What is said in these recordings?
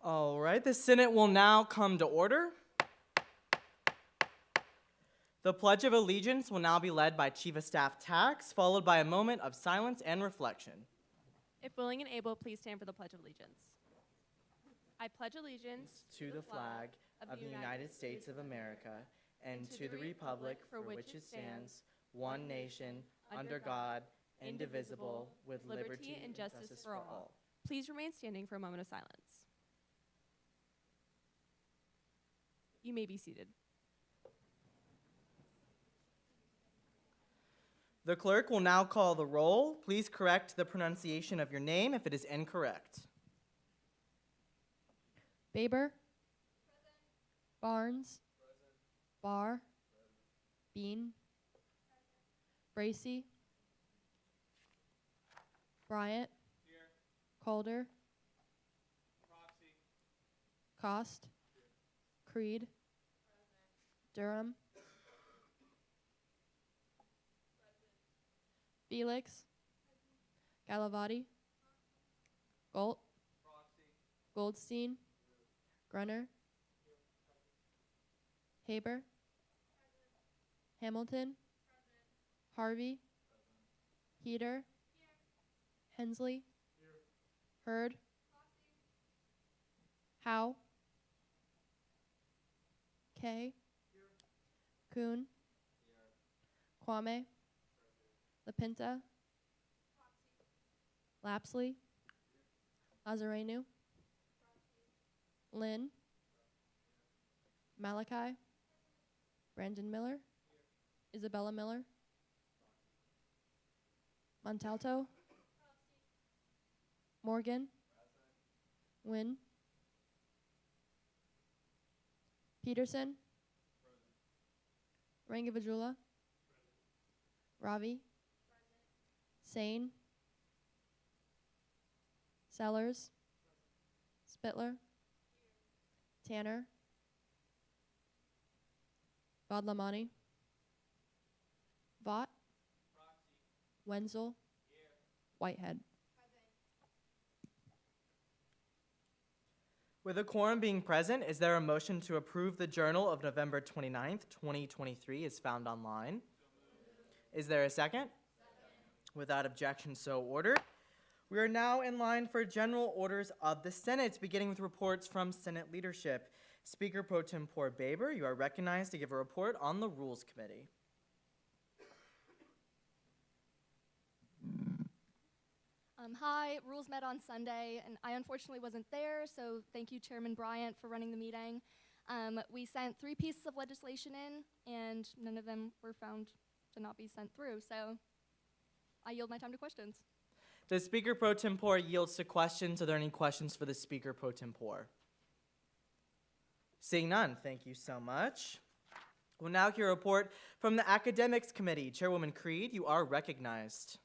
All right, the Senate will now come to order. The Pledge of Allegiance will now be led by Chief of Staff Tax, followed by a moment of silence and reflection. If willing and able, please stand for the Pledge of Allegiance. I pledge allegiance To the flag of the United States of America and to the republic for which it stands, one nation, under God, indivisible, with liberty and justice for all. Please remain standing for a moment of silence. You may be seated. The clerk will now call the roll. Please correct the pronunciation of your name if it is incorrect. Baber. Barnes. Barr. Bean. Bracy. Bryant. Calder. Cost. Creed. Durham. Felix. Galavati. Galt. Goldstein. Grunner. Haber. Hamilton. Harvey. Heater. Hensley. Hurd. Howe. Kay. Kuhn. Kwame. LaPinta. Lapsley. Lazarenu. Lynn. Malachi. Brandon Miller. Isabella Miller. Montalto. Morgan. Wynn. Peterson. Rangavajula. Ravi. Sane. Sellers. Spittler. Tanner. Vadlamani. Vaught. Wenzel. Whitehead. With a quorum being present, is there a motion to approve the Journal of November 29th, 2023 is found online? Is there a second? Without objection, so ordered. We are now in line for general orders of the Senate, beginning with reports from Senate leadership. Speaker Pro Tempore Baber, you are recognized to give a report on the Rules Committee. Hi, Rules met on Sunday, and I unfortunately wasn't there, so thank you, Chairman Bryant, for running the meeting. We sent 3 pieces of legislation in, and none of them were found to not be sent through, so I yield my time to questions. The Speaker Pro Tempore yields to questions. Are there any questions for the Speaker Pro Tempore? Seeing none, thank you so much. We'll now hear a report from the Academics Committee. Chairwoman Creed, you are recognized.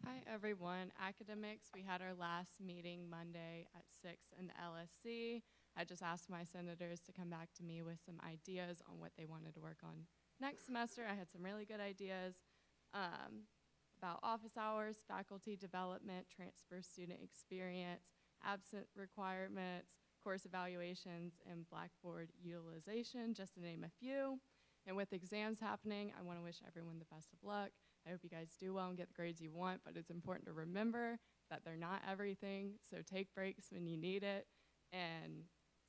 Hi everyone, academics. We had our last meeting Monday at 6 in the LSC. I just asked my senators to come back to me with some ideas on what they wanted to work on next semester. I had some really good ideas about office hours, faculty development, transfer student experience, absent requirements, course evaluations, and Blackboard utilization, just to name a few. And with exams happening, I want to wish everyone the best of luck. I hope you guys do well and get the grades you want, but it's important to remember that they're not everything, so take breaks when you need it, and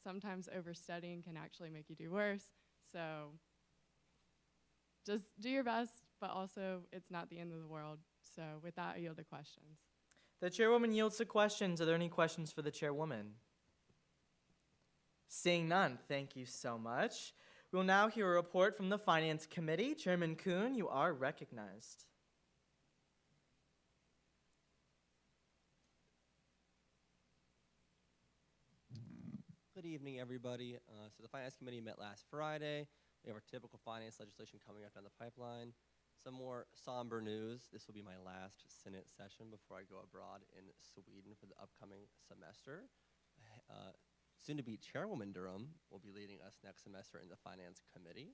sometimes overstudying can actually make you do worse, so just do your best, but also it's not the end of the world. So with that, I yield to questions. The Chairwoman yields to questions. Are there any questions for the Chairwoman? Seeing none, thank you so much. We'll now hear a report from the Finance Committee. Chairman Kuhn, you are recognized. Good evening, everybody. So the Finance Committee met last Friday. We have our typical finance legislation coming up down the pipeline. Some more somber news. This will be my last Senate session before I go abroad in Sweden for the upcoming semester. Soon-to-be Chairwoman Durham will be leading us next semester in the Finance Committee.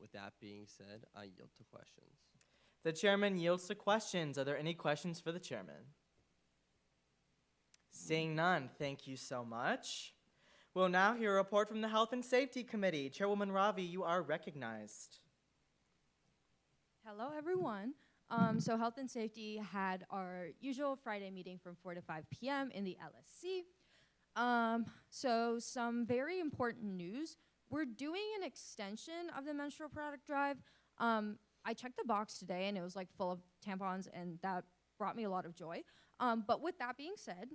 With that being said, I yield to questions. The chairman yields to questions. Are there any questions for the chairman? Seeing none, thank you so much. We'll now hear a report from the Health and Safety Committee. Chairwoman Ravi, you are recognized. Hello, everyone. So Health and Safety had our usual Friday meeting from 4 to 5 p.m. in the LSC. So some very important news. We're doing an extension of the menstrual product drive. I checked the box today, and it was like full of tampons, and that brought me a lot of joy. But with that being said,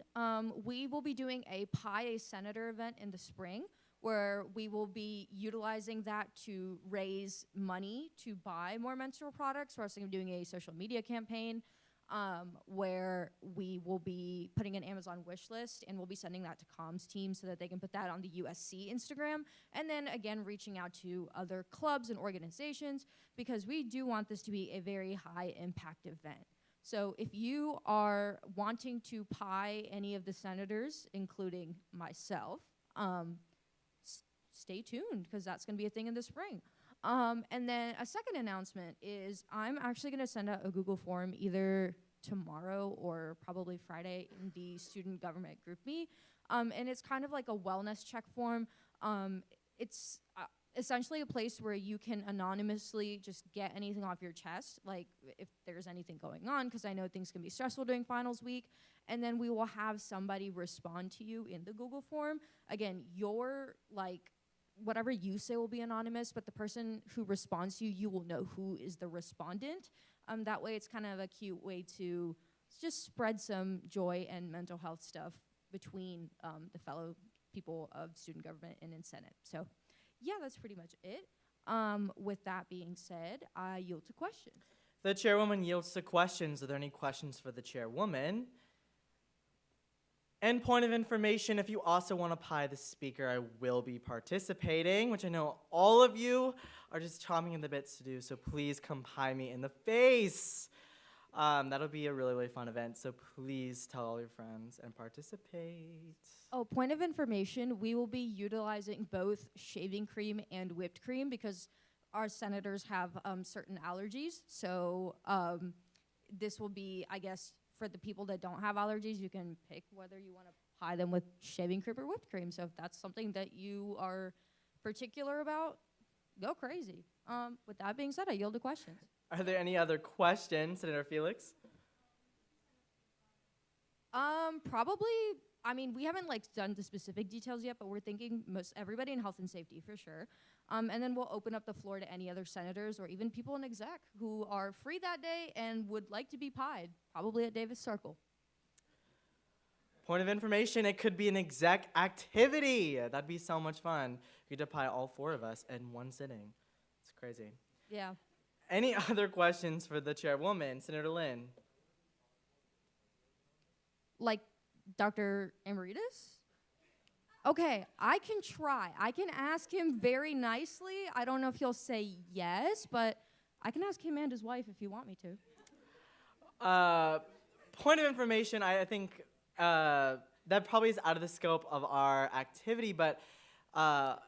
we will be doing a Pie a Senator event in the spring, where we will be utilizing that to raise money to buy more menstrual products. We're also doing a social media campaign where we will be putting an Amazon wish list, and we'll be sending that to comms team so that they can put that on the USC Instagram. And then again, reaching out to other clubs and organizations, because we do want this to be a very high impact event. So if you are wanting to pie any of the senators, including myself, stay tuned, because that's going to be a thing in the spring. And then a second announcement is I'm actually going to send out a Google form either tomorrow or probably Friday in the student government GroupMe. And it's kind of like a wellness check form. It's essentially a place where you can anonymously just get anything off your chest, like if there's anything going on, because I know things can be stressful during finals week. And then we will have somebody respond to you in the Google form. Again, your whatever you say will be anonymous, but the person who responds to you, you will know who is the respondent. That way it's kind of a cute way to just spread some joy and mental health stuff between the fellow people of student government and in Senate. So yeah, that's pretty much it. With that being said, I yield to questions. The chairwoman yields to questions. Are there any questions for the chairwoman? And point of information, if you also want to pie the speaker, I will be participating, which I know all of you are just chomping in the bits to do, so please come pie me in the face. That'll be a really, really fun event, so please tell all your friends and participate. Oh, point of information, we will be utilizing both shaving cream and whipped cream because our senators have certain allergies. So this will be, I guess, for the people that don't have allergies, you can pick whether you want to pie them with shaving cream or whipped cream. So if that's something that you are particular about, go crazy. With that being said, I yield to questions. Are there any other questions, Senator Felix? Probably, I mean, we haven't done the specific details yet, but we're thinking most everybody in health and safety for sure. And then we'll open up the floor to any other senators or even people in exec who are free that day and would like to be pied, probably at Davis Circle. Point of information, it could be an exec activity. That'd be so much fun. You get to pie all four of us in one sitting. It's crazy. Yeah. Any other questions for the chairwoman, Senator Lynn? Like Dr. Emeritus? Okay, I can try. I can ask him very nicely. I don't know if he'll say yes, but I can ask him and his wife if you want me to. Point of information, I think that probably is out of the scope of our activity, but our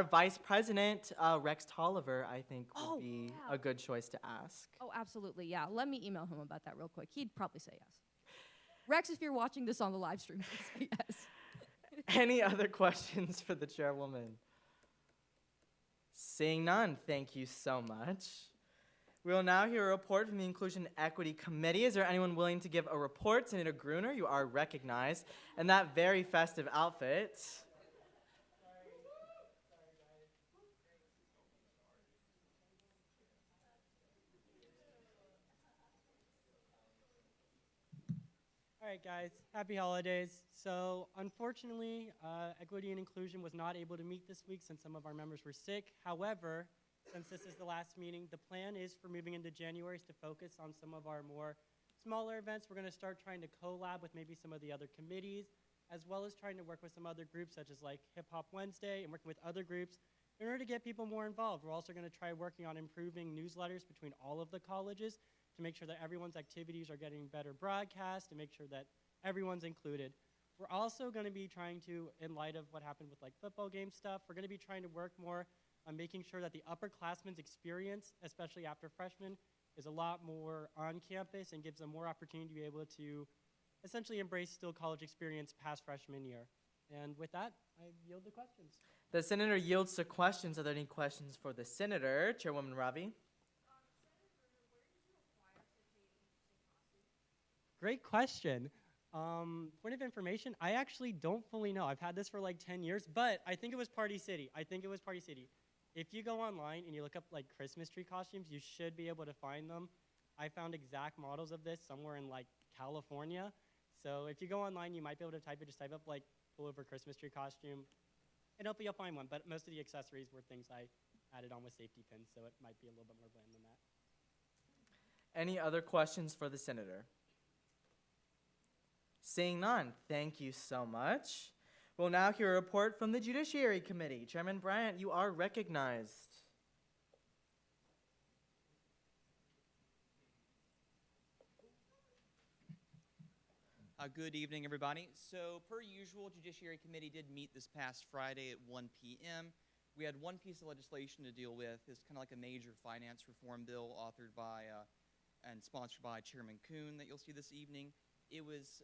Vice President, Rex Tolliver, I think would be a good choice to ask. Oh, absolutely, yeah. Let me email him about that real quick. He'd probably say yes. Rex, if you're watching this on the live stream, please say yes. Any other questions for the chairwoman? Seeing none, thank you so much. We will now hear a report from the Inclusion Equity Committee. Is there anyone willing to give a report? Senator Gruner, you are recognized. In that very festive outfit. All right, guys, happy holidays. So unfortunately, Equity and Inclusion was not able to meet this week since some of our members were sick. However, since this is the last meeting, the plan is for moving into January is to focus on some of our more smaller events. We're going to start trying to collab with maybe some of the other committees, as well as trying to work with some other groups such as like Hip Hop Wednesday and working with other groups in order to get people more involved. We're also going to try working on improving newsletters between all of the colleges to make sure that everyone's activities are getting better broadcast, to make sure that everyone's included. We're also going to be trying to, in light of what happened with like football game stuff, we're going to be trying to work more on making sure that the upperclassmen's experience, especially after freshmen, is a lot more on campus and gives them more opportunity to be able to essentially embrace still college experience past freshman year. And with that, I yield the questions. The senator yields to questions. Are there any questions for the senator? Chairwoman Ravi? Great question. Point of information, I actually don't fully know. I've had this for like 10 years, but I think it was Party City. If you go online and you look up like Christmas tree costumes, you should be able to find them. I found exact models of this somewhere in like California. So if you go online, you might be able to just type up like pullover Christmas tree costume, and hopefully you'll find one. But most of the accessories were things I added on with safety pins, so it might be a little bit more bland than that. Any other questions for the senator? Seeing none, thank you so much. We'll now hear a report from the Judiciary Committee. Chairman Bryant, you are recognized. Good evening, everybody. So, per usual, Judiciary Committee did meet this past Friday at 1 p.m. We had one piece of legislation to deal with. It's kind of like a major finance reform bill authored by and sponsored by Chairman Kuhn that you'll see this evening. It was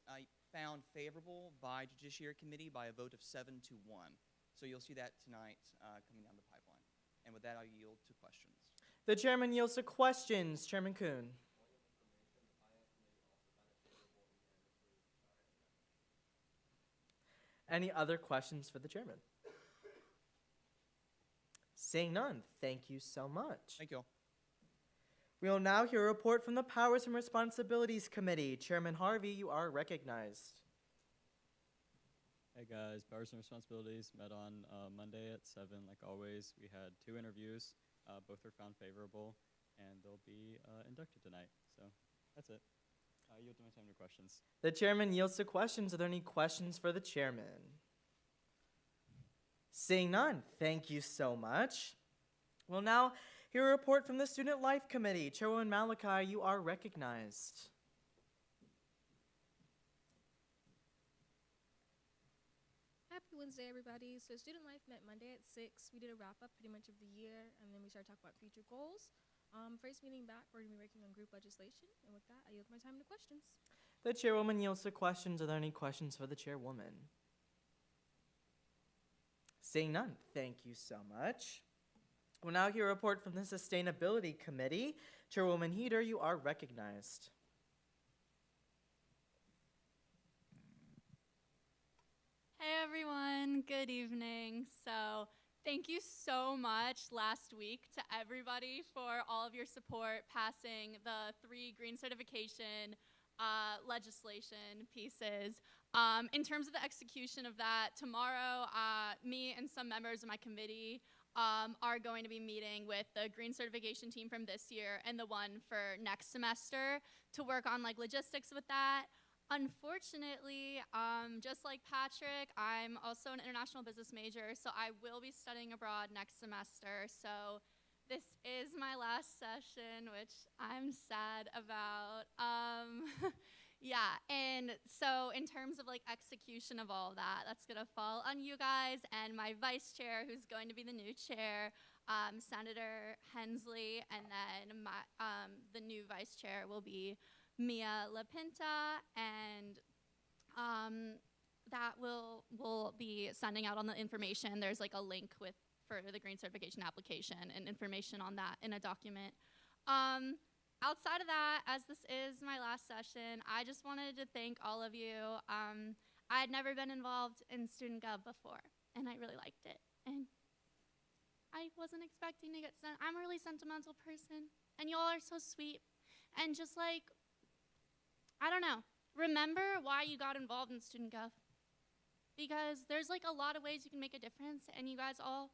found favorable by Judiciary Committee by a vote of 7-1. So you'll see that tonight coming down the pipeline. And with that, I'll yield to questions. The chairman yields to questions. Chairman Kuhn. Any other questions for the chairman? Seeing none, thank you so much. Thank you all. We will now hear a report from the Powers and Responsibilities Committee. Chairman Harvey, you are recognized. Hey guys, Powers and Responsibilities met on Monday at 7, like always. We had 2 interviews. Both were found favorable, and they'll be inducted tonight. So that's it. I yield to my time to questions. The chairman yields to questions. Are there any questions for the chairman? Seeing none, thank you so much. We'll now hear a report from the Student Life Committee. Chairwoman Malachi, you are recognized. Happy Wednesday, everybody. So Student Life met Monday at 6. We did a wrap-up pretty much of the year, and then we started talking about future goals. First meeting back, we're going to be working on group legislation, and with that, I yield my time to questions. The chairwoman yields to questions. Are there any questions for the chairwoman? Seeing none, thank you so much. We'll now hear a report from the Sustainability Committee. Chairwoman Heater, you are recognized. Hey everyone, good evening. So thank you so much last week to everybody for all of your support passing the 3 green certification legislation pieces. In terms of the execution of that, tomorrow me and some members of my committee are going to be meeting with the green certification team from this year and the one for next semester to work on like logistics with that. Unfortunately, just like Patrick, I'm also an international business major, so I will be studying abroad next semester. So this is my last session, which I'm sad about. Yeah, and so in terms of like execution of all of that, that's gonna fall on you guys and my vice chair, who's going to be the new chair, Senator Hensley, and then the new vice chair will be Mia LaPinta, and that will be sending out on the information. There's like a link for the green certification application and information on that in a document. Outside of that, as this is my last session, I just wanted to thank all of you. I had never been involved in Student Gov before, and I really liked it. And I wasn't expecting to get sent. I'm a really sentimental person, and y'all are so sweet. And just like, I don't know, remember why you got involved in Student Gov. Because there's like a lot of ways you can make a difference, and you guys all,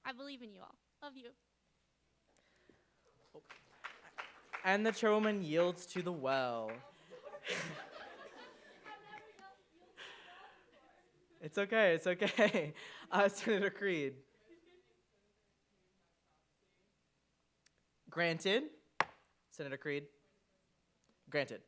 I believe in you all. Love you. And the chairwoman yields to the well. It's okay, it's okay. Senator Creed. Granted. Senator Creed. Granted.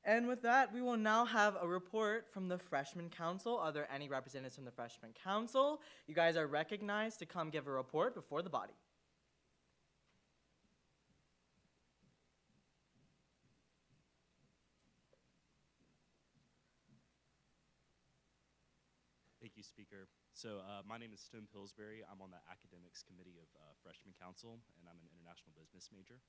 And with that, we will now have a report from the Freshman Council. Are there any representatives from the Freshman Council? You guys are recognized to come give a report before the body. Thank you, Speaker. So my name is Stone Pillsbury. I'm on the Academics Committee of Freshman Council, and I'm an international business major.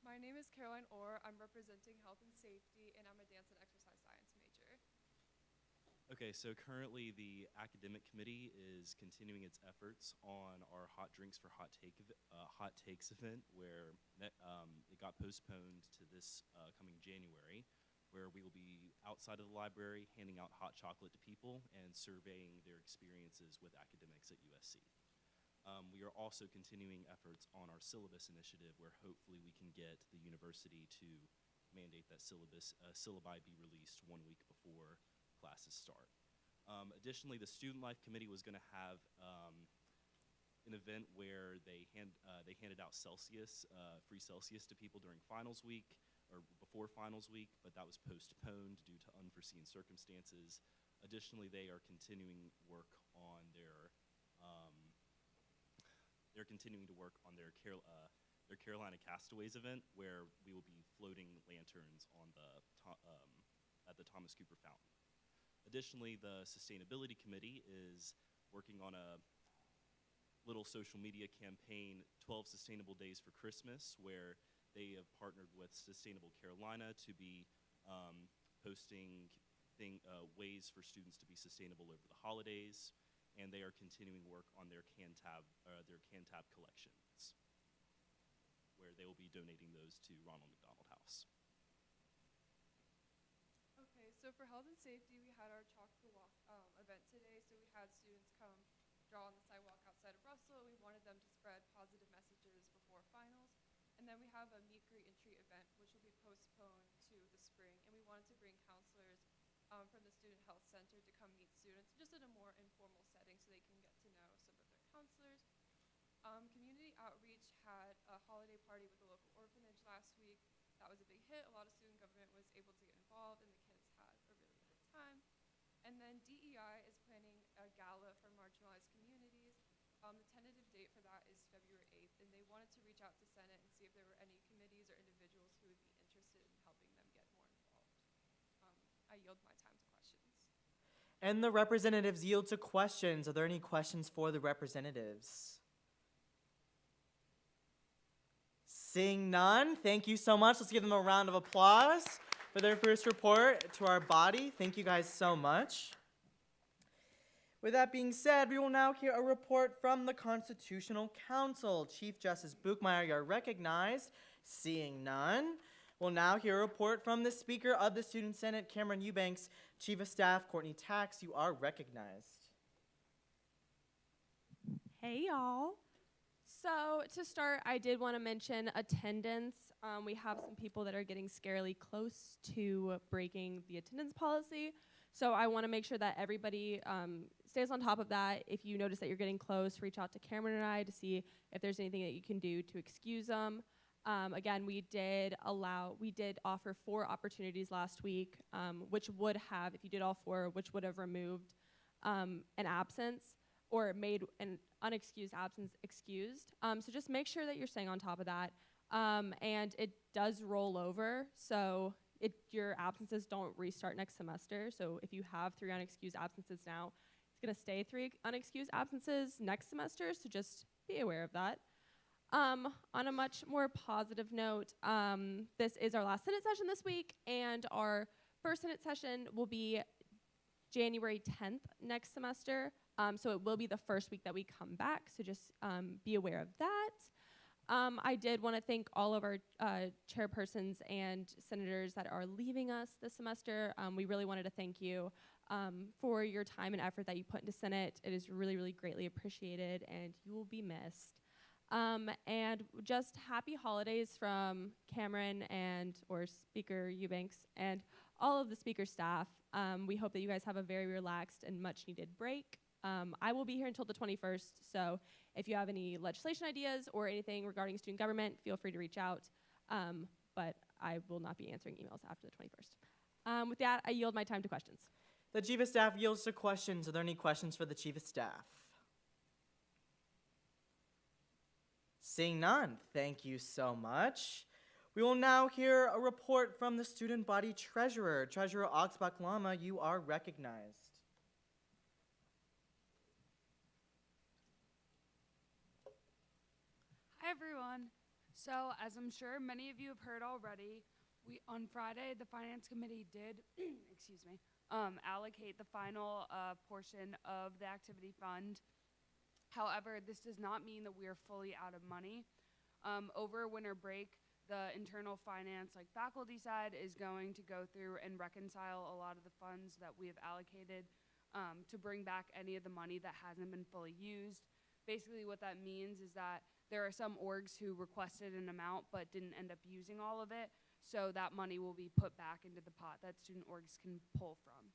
My name is Caroline Orr. I'm representing health and safety, and I'm a dance and exercise science major. Okay, so currently the Academic Committee is continuing its efforts on our Hot Drinks for Hot Takes event, where it got postponed to this coming January, where we will be outside of the library handing out hot chocolate to people and surveying their experiences with academics at USC. We are also continuing efforts on our syllabus initiative, where hopefully we can get the university to mandate that syllabi be released 1 week before classes start. Additionally, the Student Life Committee was going to have an event where they handed out Celsius, free Celsius to people during finals week, or before finals week, but that was postponed due to unforeseen circumstances. Additionally, they are continuing work on their Carolina Castaways event, where we will be floating lanterns on at the Thomas Cooper Fountain. Additionally, the Sustainability Committee is working on a little social media campaign, 12 Sustainable Days for Christmas, where they have partnered with Sustainable Carolina to be posting ways for students to be sustainable over the holidays, and they are continuing work on their can tab collections, where they will be donating those to Ronald McDonald House. Okay, so for health and safety, we had our Chalk the Walk event today. So we had students come draw on the sidewalk outside of Russell. We wanted them to spread positive messages before finals. And then we have a meet, greet, and treat event, which will be postponed to the spring. And we wanted to bring counselors from the Student Health Center to come meet students just in a more informal setting so they can get to know some of their counselors. Community outreach had a holiday party with a local orphanage last week. That was a big hit. A lot of student government was able to get involved, and the kids had a really good time. And then DEI is planning a gala for marginalized communities. The tentative date for that is February 8th, and they wanted to reach out to Senate and see if there were any committees or individuals who would be interested in helping them get more involved. I yield my time to questions. And the representatives yield to questions. Are there any questions for the representatives? Seeing none, thank you so much. Let's give them a round of applause for their first report to our body. Thank you guys so much. With that being said, we will now hear a report from the Constitutional Council. Chief Justice Buchmeier, you are recognized. Seeing none, we'll now hear a report from the Speaker of the Student Senate, Cameron Eubanks. Chief of Staff, Courtney Tax, you are recognized. Hey, y'all. So to start, I did want to mention attendance. We have some people that are getting scarily close to breaking the attendance policy. So I want to make sure that everybody stays on top of that. If you notice that you're getting close, reach out to Cameron and I to see if there's anything that you can do to excuse them. Again, we did offer 4 opportunities last week, which would have, if you did all 4, which would have removed an absence or made an unexcused absence excused. So just make sure that you're staying on top of that. And it does roll over, so your absences don't restart next semester. So if you have 3 unexcused absences now, it's gonna stay 3 unexcused absences next semester, so just be aware of that. On a much more positive note, this is our last Senate session this week, and our first Senate session will be January 10th next semester. So it will be the first week that we come back, so just be aware of that. I did want to thank all of our chairpersons and senators that are leaving us this semester. We really wanted to thank you for your time and effort that you put into Senate. It is really, really greatly appreciated, and you will be missed. And just happy holidays from Cameron or Speaker Eubanks and all of the speaker staff. We hope that you guys have a very relaxed and much needed break. I will be here until the 21st, so if you have any legislation ideas or anything regarding student government, feel free to reach out. But I will not be answering emails after the 21st. With that, I yield my time to questions. The Chief of Staff yields to questions. Are there any questions for the Chief of Staff? Seeing none, thank you so much. We will now hear a report from the Student Body Treasurer. Treasurer Oxbach Lama, you are recognized. Hi everyone. So as I'm sure many of you have heard already, on Friday the Finance Committee did, excuse me, allocate the final portion of the activity fund. However, this does not mean that we are fully out of money. Over winter break, the internal finance, like faculty side, is going to go through and reconcile a lot of the funds that we have allocated to bring back any of the money that hasn't been fully used. Basically what that means is that there are some orgs who requested an amount but didn't end up using all of it, so that money will be put back into the pot that student orgs can pull from.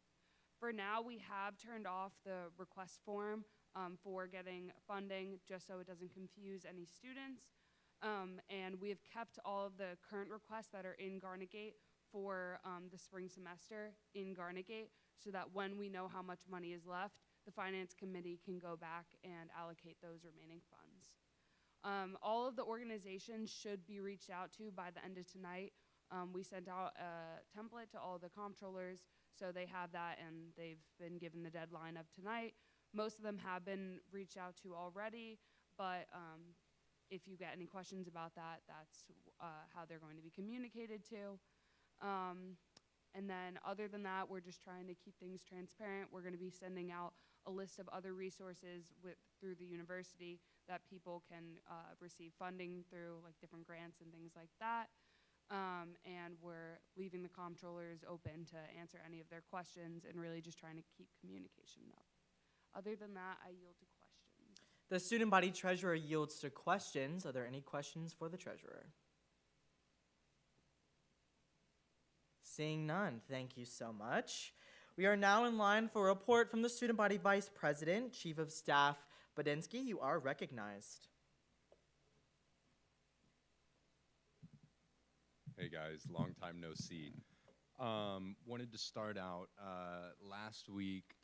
For now, we have turned off the request form for getting funding, just so it doesn't confuse any students. And we have kept all of the current requests that are in Garnegate for the spring semester in Garnegate, so that when we know how much money is left, the Finance Committee can go back and allocate those remaining funds. All of the organizations should be reached out to by the end of tonight. We sent out a template to all the comptrollers, so they have that and they've been given the deadline of tonight. Most of them have been reached out to already, but if you get any questions about that, that's how they're going to be communicated to. And then other than that, we're just trying to keep things transparent. We're going to be sending out a list of other resources through the university that people can receive funding through, like different grants and things like that. And we're leaving the comptrollers open to answer any of their questions and really just trying to keep communication up. Other than that, I yield to questions. The Student Body Treasurer yields to questions. Are there any questions for the Treasurer? Seeing none, thank you so much. We are now in line for a report from the Student Body Vice President, Chief of Staff Badinsky. You are recognized. Hey guys, long time no see. Wanted to start out last week,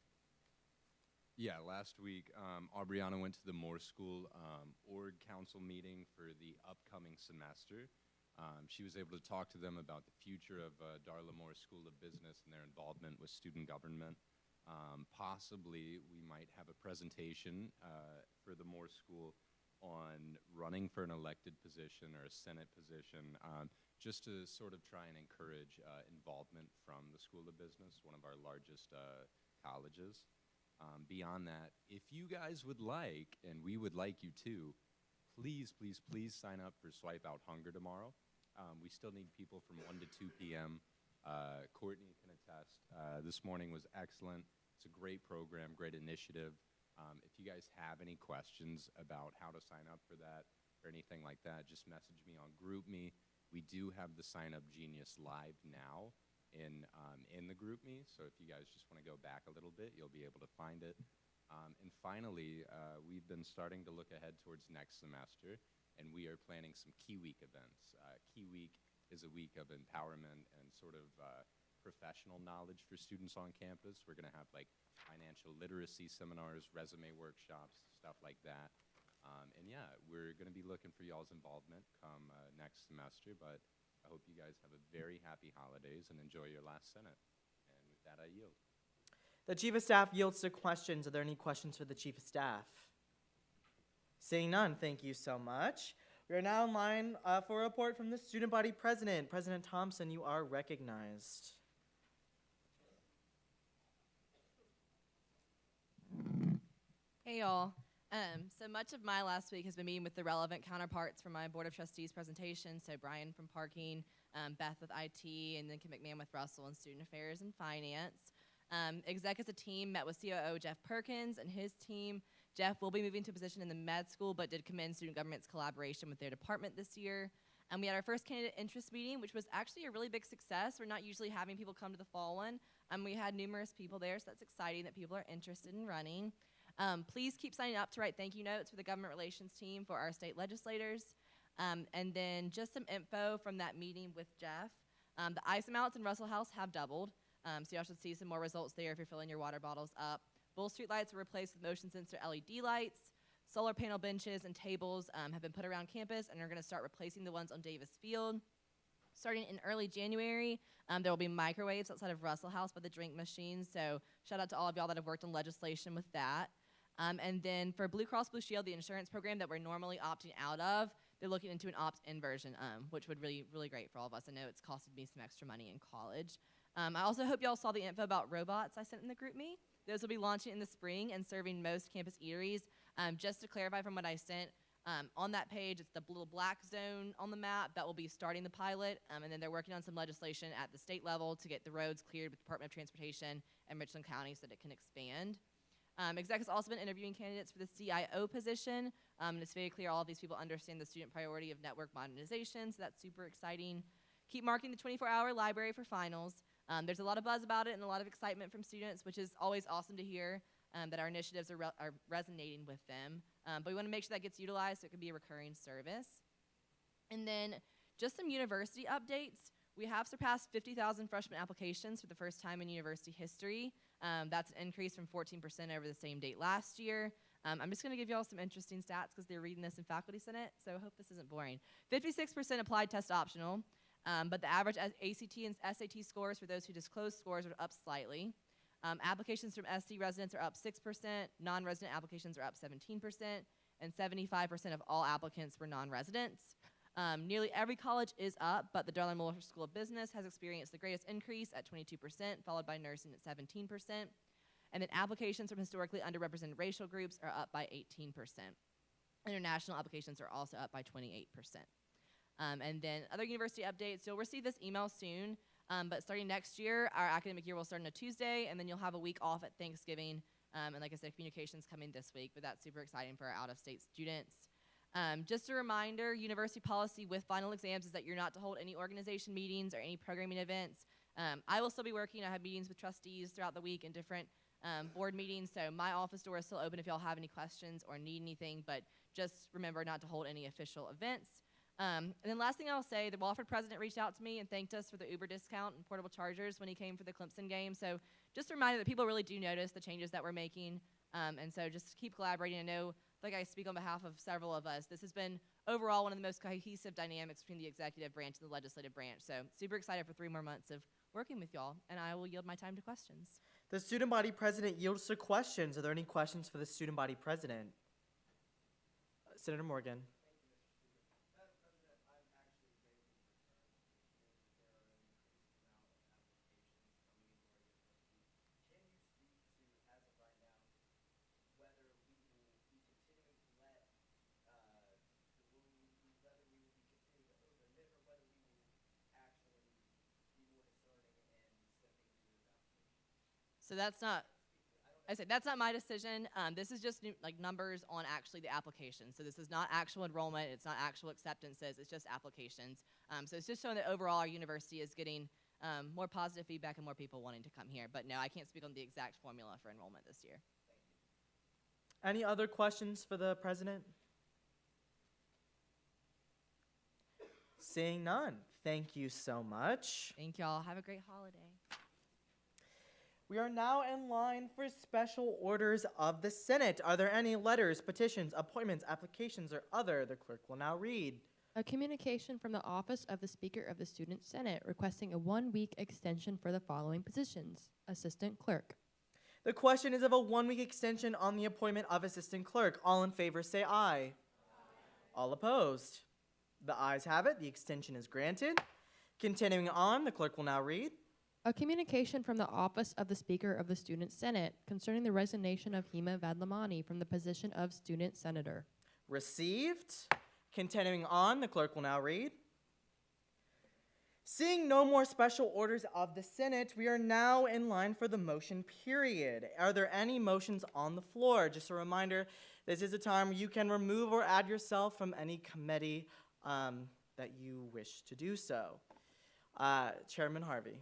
Aubriana went to the Moore School org council meeting for the upcoming semester. She was able to talk to them about the future of Darla Moore School of Business and their involvement with student government. Possibly we might have a presentation for the Moore School on running for an elected position or a Senate position, just to sort of try and encourage involvement from the School of Business, one of our largest colleges. Beyond that, if you guys would like, and we would like you too, please, please, please sign up for Swipe Out Hunger tomorrow. We still need people from 1 to 2 p.m. Courtney can attest. This morning was excellent. It's a great program, great initiative. If you guys have any questions about how to sign up for that or anything like that, just message me on GroupMe. We do have the Sign Up Genius live now in the GroupMe, so if you guys just want to go back a little bit, you'll be able to find it. And finally, we've been starting to look ahead towards next semester, and we are planning some Key Week events. Key Week is a week of empowerment and sort of professional knowledge for students on campus. We're going to have like financial literacy seminars, resume workshops, stuff like that. And yeah, we're going to be looking for y'all's involvement come next semester, but I hope you guys have a very happy holidays and enjoy your last Senate. And with that, I yield. The Chief of Staff yields to questions. Are there any questions for the Chief of Staff? Seeing none, thank you so much. We are now in line for a report from the Student Body President. President Thompson, you are recognized. Hey y'all. So much of my last week has been meeting with the relevant counterparts from my Board of Trustees presentation. So Brian from Parking, Beth with IT, and then Kim McMahon with Russell in Student Affairs and Finance. Exec as a team met with COO Jeff Perkins and his team. Jeff will be moving to a position in the med school, but did commend student government's collaboration with their department this year. We had our first candidate interest meeting, which was actually a really big success. We're not usually having people come to the fall one. We had numerous people there, so that's exciting that people are interested in running. Please keep signing up to write thank you notes for the government relations team for our state legislators. And then just some info from that meeting with Jeff. The ice amounts in Russell House have doubled, so y'all should see some more results there if you're filling your water bottles up. Bull Street lights were replaced with motion sensor LED lights. Solar panel benches and tables have been put around campus and are going to start replacing the ones on Davis Field. Starting in early January, there will be microwaves outside of Russell House by the drink machines, so shout out to all of y'all that have worked on legislation with that. And then for Blue Cross Blue Shield, the insurance program that we're normally opting out of, they're looking into an opt-in version, which would really great for all of us. I know it's costed me some extra money in college. I also hope y'all saw the info about robots I sent in the group me. Those will be launching in the spring and serving most campus eateries. Just to clarify from what I sent, on that page, it's the little black zone on the map that will be starting the pilot, and then they're working on some legislation at the state level to get the roads cleared with the Department of Transportation and Richland County so that it can expand. Exec has also been interviewing candidates for the CIO position, and it's very clear all of these people understand the student priority of network modernization, so that's super exciting. Keep marking the 24-hour library for finals. There's a lot of buzz about it and a lot of excitement from students, which is always awesome to hear. That our initiatives are resonating with them. But we want to make sure that gets utilized so it can be a recurring service. And then just some university updates. We have surpassed 50,000 freshman applications for the first time in university history. That's an increase from 14% over the same date last year. I'm just going to give you all some interesting stats because they're reading this in Faculty Senate, so I hope this isn't boring. 56% applied test optional, but the average ACT and SAT scores for those who disclosed scores are up slightly. Applications from SC residents are up 6%, non-resident applications are up 17%, and 75% of all applicants were non-residents. Nearly every college is up, but the Darla Moore School of Business has experienced the greatest increase at 22%, followed by nursing at 17%. And then applications from historically underrepresented racial groups are up by 18%. International applications are also up by 28%. And then other university updates, you'll receive this email soon. But starting next year, our academic year will start on a Tuesday, and then you'll have a week off at Thanksgiving. And like I said, communications coming this week, but that's super exciting for our out-of-state students. Just a reminder, university policy with final exams is that you're not to hold any organization meetings or any programming events. I will still be working. I have meetings with trustees throughout the week and different board meetings, so my office door is still open if y'all have any questions or need anything, but just remember not to hold any official events. And then last thing I'll say, the Wofford president reached out to me and thanked us for the Uber discount and portable chargers when he came for the Clemson game. So just a reminder that people really do notice the changes that we're making. And so just keep collaborating. I know, like I speak on behalf of several of us, this has been overall one of the most cohesive dynamics between the executive branch and the legislative branch. So super excited for 3 more months of working with y'all. And I will yield my time to questions. The student body president yields to questions. Are there any questions for the student body president? Senator Morgan. So that's not, I said, that's not my decision. This is just numbers on actually the application. So this is not actual enrollment. It's not actual acceptances. It's just applications. So it's just showing that overall our university is getting more positive feedback and more people wanting to come here. But no, I can't speak on the exact formula for enrollment this year. Any other questions for the president? Seeing none. Thank you so much. Thank y'all. Have a great holiday. We are now in line for special orders of the Senate. Are there any letters, petitions, appointments, applications, or other? The clerk will now read. A communication from the Office of the Speaker of the Student Senate requesting a 1-week extension for the following positions. Assistant Clerk. The question is of a 1-week extension on the appointment of Assistant Clerk. All in favor say aye. All opposed? The ayes have it. The extension is granted. Continuing on, the clerk will now read. A communication from the Office of the Speaker of the Student Senate concerning the resignation of Hima Vadlamani from the position of Student Senator. Received. Continuing on, the clerk will now read. Seeing no more special orders of the Senate, we are now in line for the motion period. Are there any motions on the floor? Just a reminder, this is a time where you can remove or add yourself from any committee that you wish to do so. Chairman Harvey.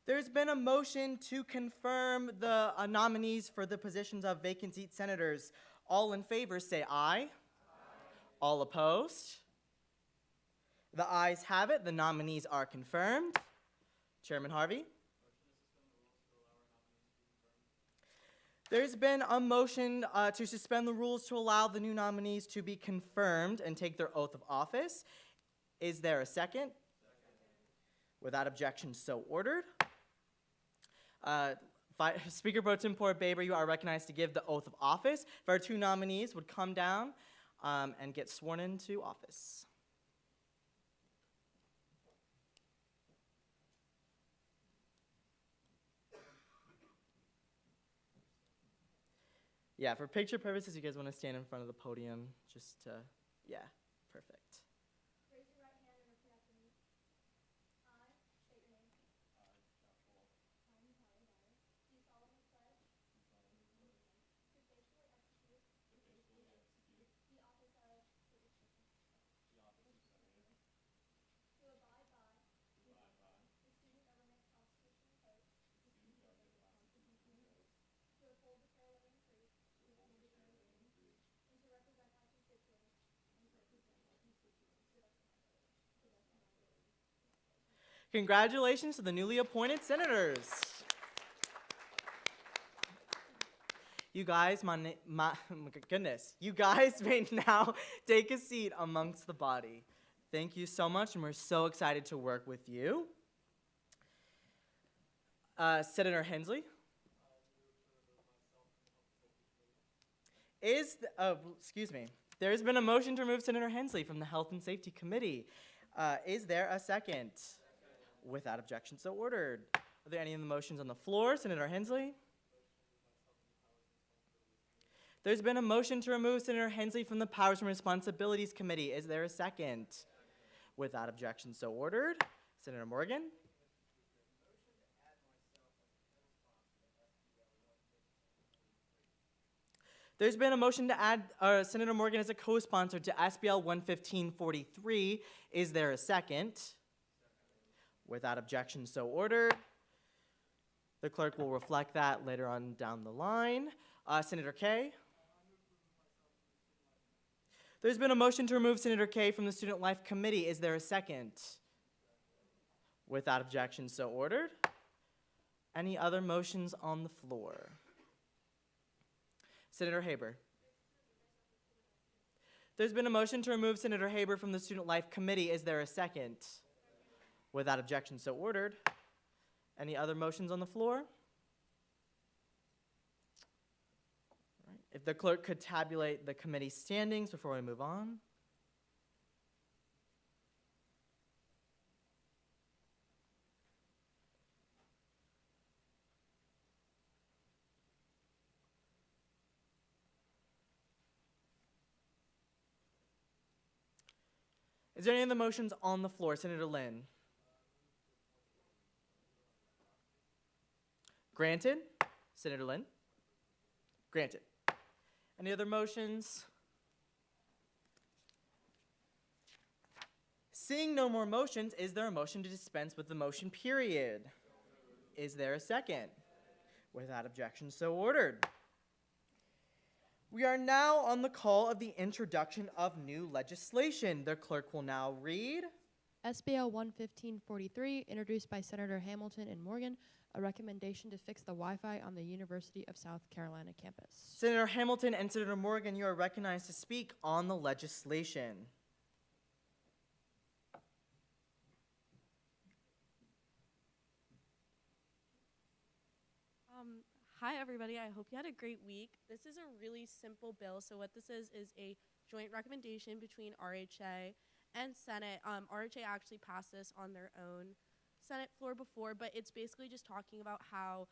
There's been a motion to confirm the nominees for the positions of vacant seat senators. All in favor say aye. All opposed? The ayes have it. The nominees are confirmed. Chairman Harvey? There's been a motion to suspend the rules to allow the new nominees to be confirmed and take their oath of office. Is there a second? Without objection, so ordered. Speaker Pro Tempore Baber, you are recognized to give the oath of office. If our two nominees would come down and get sworn into office. Yeah, for picture purposes, you guys want to stand in front of the podium just to, yeah, perfect. Raise your right hand and repeat after me. I state your name. I, Joshua. I, Natalia Dyer. Do solemnly pledge. To faithfully execute. The office of. To abide by. The student government constitution and codes. To uphold the fair, living, free. And to represent my constituents. Congratulations to the newly appointed senators. You guys, my goodness, you guys may now take a seat amongst the body. Thank you so much, and we're so excited to work with you. Senator Hensley? Excuse me. There's been a motion to remove Senator Hensley from the Health and Safety Committee. Is there a second? Without objection, so ordered. Are there any of the motions on the floor? Senator Hensley? There's been a motion to remove Senator Hensley from the Powers and Responsibilities Committee. Is there a second? Without objection, so ordered. Senator Morgan? There's been a motion to add Senator Morgan as a co-sponsor to SBL 11543. Is there a second? Without objection, so ordered. The clerk will reflect that later on down the line. Senator Kaye? There's been a motion to remove Senator Kaye from the Student Life Committee. Is there a second? Without objection, so ordered. Any other motions on the floor? Senator Haber. There's been a motion to remove Senator Haber from the Student Life Committee. Is there a second? Without objection, so ordered. Any other motions on the floor? All right. If the clerk could tabulate the committee standings before we move on. Is there any of the motions on the floor? Senator Lynn? Granted. Senator Lynn? Granted. Any other motions? Seeing no more motions, is there a motion to dispense with the motion period? Is there a second? Without objection, so ordered. We are now on the call of the introduction of new legislation. The clerk will now read. SBL 11543, introduced by Senator Hamilton and Morgan, a recommendation to fix the Wi-Fi on the University of South Carolina campus. Senator Hamilton and Senator Morgan, you are recognized to speak on the legislation. Hi, everybody. I hope you had a great week. This is a really simple bill. So what this is a joint recommendation between RHA and Senate. RHA actually passed this on their own Senate floor before, but it's basically just talking about how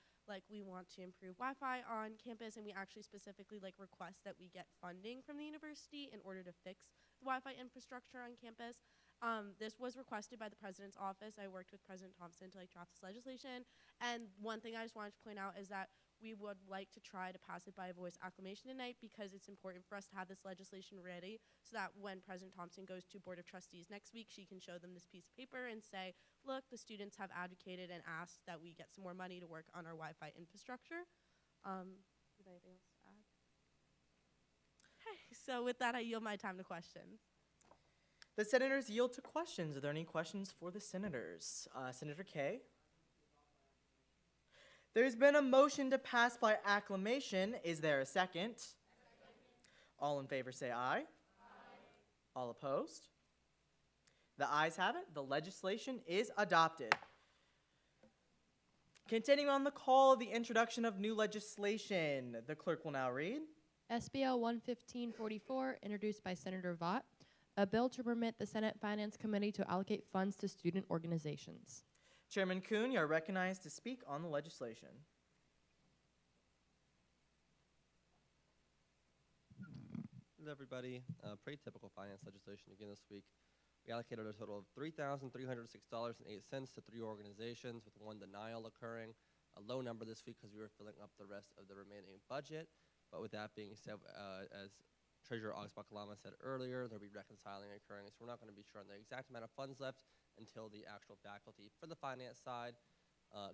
we want to improve Wi-Fi on campus, and we actually specifically request that we get funding from the university in order to fix the Wi-Fi infrastructure on campus. This was requested by the president's office. I worked with President Thompson to draft this legislation, and one thing I just wanted to point out is that we would like to try to pass it by voice acclamation tonight because it's important for us to have this legislation ready so that when President Thompson goes to Board of Trustees next week, she can show them this piece of paper and say, look, the students have advocated and asked that we get some more money to work on our Wi-Fi infrastructure. Do you have anything else to add? Okay, so with that, I yield my time to questions. The senators yield to questions. Are there any questions for the senators? Senator Kaye? There's been a motion to pass by acclamation. Is there a second? All in favor say aye. All opposed? The ayes have it. The legislation is adopted. Continuing on the call of the introduction of new legislation, the clerk will now read. SBL 11544, introduced by Senator Vaught, a bill to permit the Senate Finance Committee to allocate funds to student organizations. Chairman Kuhn, you are recognized to speak on the legislation. Hello, everybody. Pretty typical finance legislation again this week. We allocated a total of $3,306.08 to 3 organizations, with 1 denial occurring. A low number this week because we were filling up the rest of the remaining budget. But with that being said, as Treasurer Oxbakalama said earlier, there'll be reconciling occurring, so we're not going to be sure on the exact amount of funds left until the actual faculty for the finance side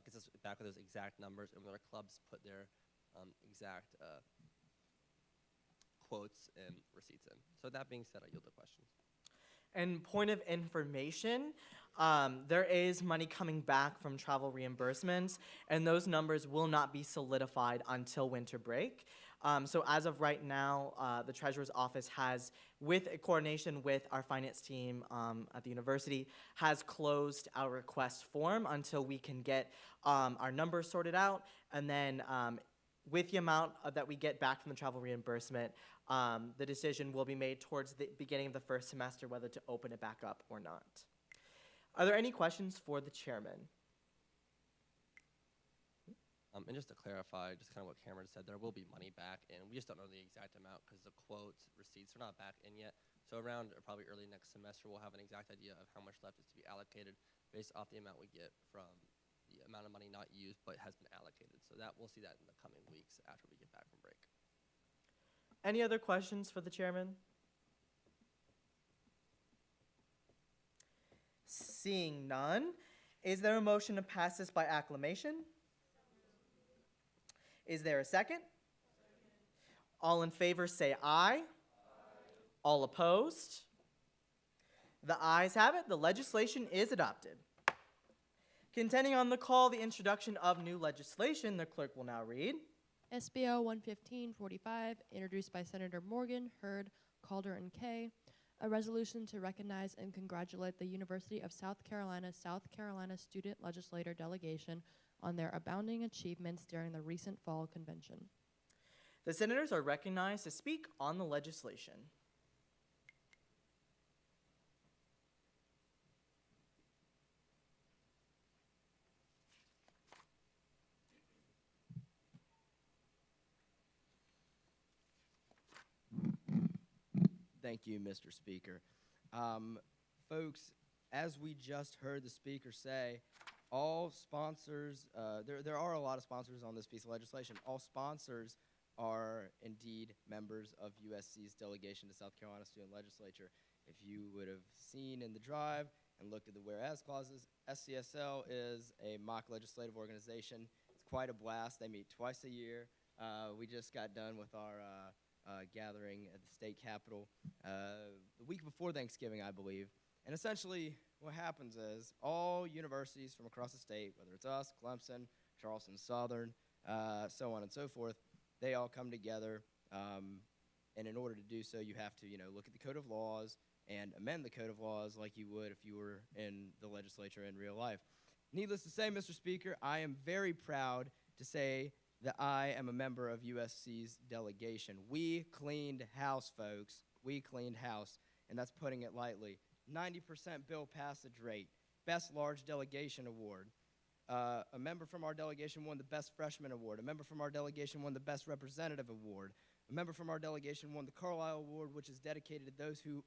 gets us back with those exact numbers, and when our clubs put their exact quotes and receipts in. So that being said, I yield the questions. And point of information, there is money coming back from travel reimbursements, and those numbers will not be solidified until winter break. So as of right now, the Treasurer's Office has, with a coordination with our finance team at the university, has closed our request form until we can get our numbers sorted out, and then with the amount that we get back from the travel reimbursement, the decision will be made towards the beginning of the first semester whether to open it back up or not. Are there any questions for the chairman? And just to clarify, just kind of what Cameron said, there will be money back, and we just don't know the exact amount because the quotes, receipts are not back in yet. So around probably early next semester, we'll have an exact idea of how much left is to be allocated based off the amount we get from the amount of money not used but has been allocated. So that we'll see that in the coming weeks after we get back from break. Any other questions for the chairman? Seeing none, is there a motion to pass this by acclamation? Is there a second? All in favor say aye. All opposed? The ayes have it. The legislation is adopted. Continuing on the call, the introduction of new legislation, the clerk will now read. SBL 11545, introduced by Senator Morgan, Hurd, Calder, and Kaye, a resolution to recognize and congratulate the University of South Carolina Student Legislator Delegation on their abounding achievements during the recent fall convention. The senators are recognized to speak on the legislation. Thank you, Mr. Speaker. Folks, as we just heard the speaker say, all sponsors, there are a lot of sponsors on this piece of legislation. All sponsors are indeed members of USC's delegation to South Carolina Student Legislature. If you would have seen in the drive and looked at the whereas clauses, SCSL is a mock legislative organization. It's quite a blast. They meet twice a year. We just got done with our gathering at the state capitol the week before Thanksgiving, I believe. And essentially, what happens is all universities from across the state, whether it's us, Clemson, Charleston Southern, so on and so forth, they all come together. And in order to do so, you have to, look at the Code of Laws and amend the Code of Laws like you would if you were in the legislature in real life. Needless to say, Mr. Speaker, I am very proud to say that I am a member of USC's delegation. We cleaned house, folks. We cleaned house, and that's putting it lightly. 90% bill passage rate, best large delegation award. A member from our delegation won the best freshman award. A member from our delegation won the best representative award. A member from our delegation won the Carlisle Award, which is dedicated to those who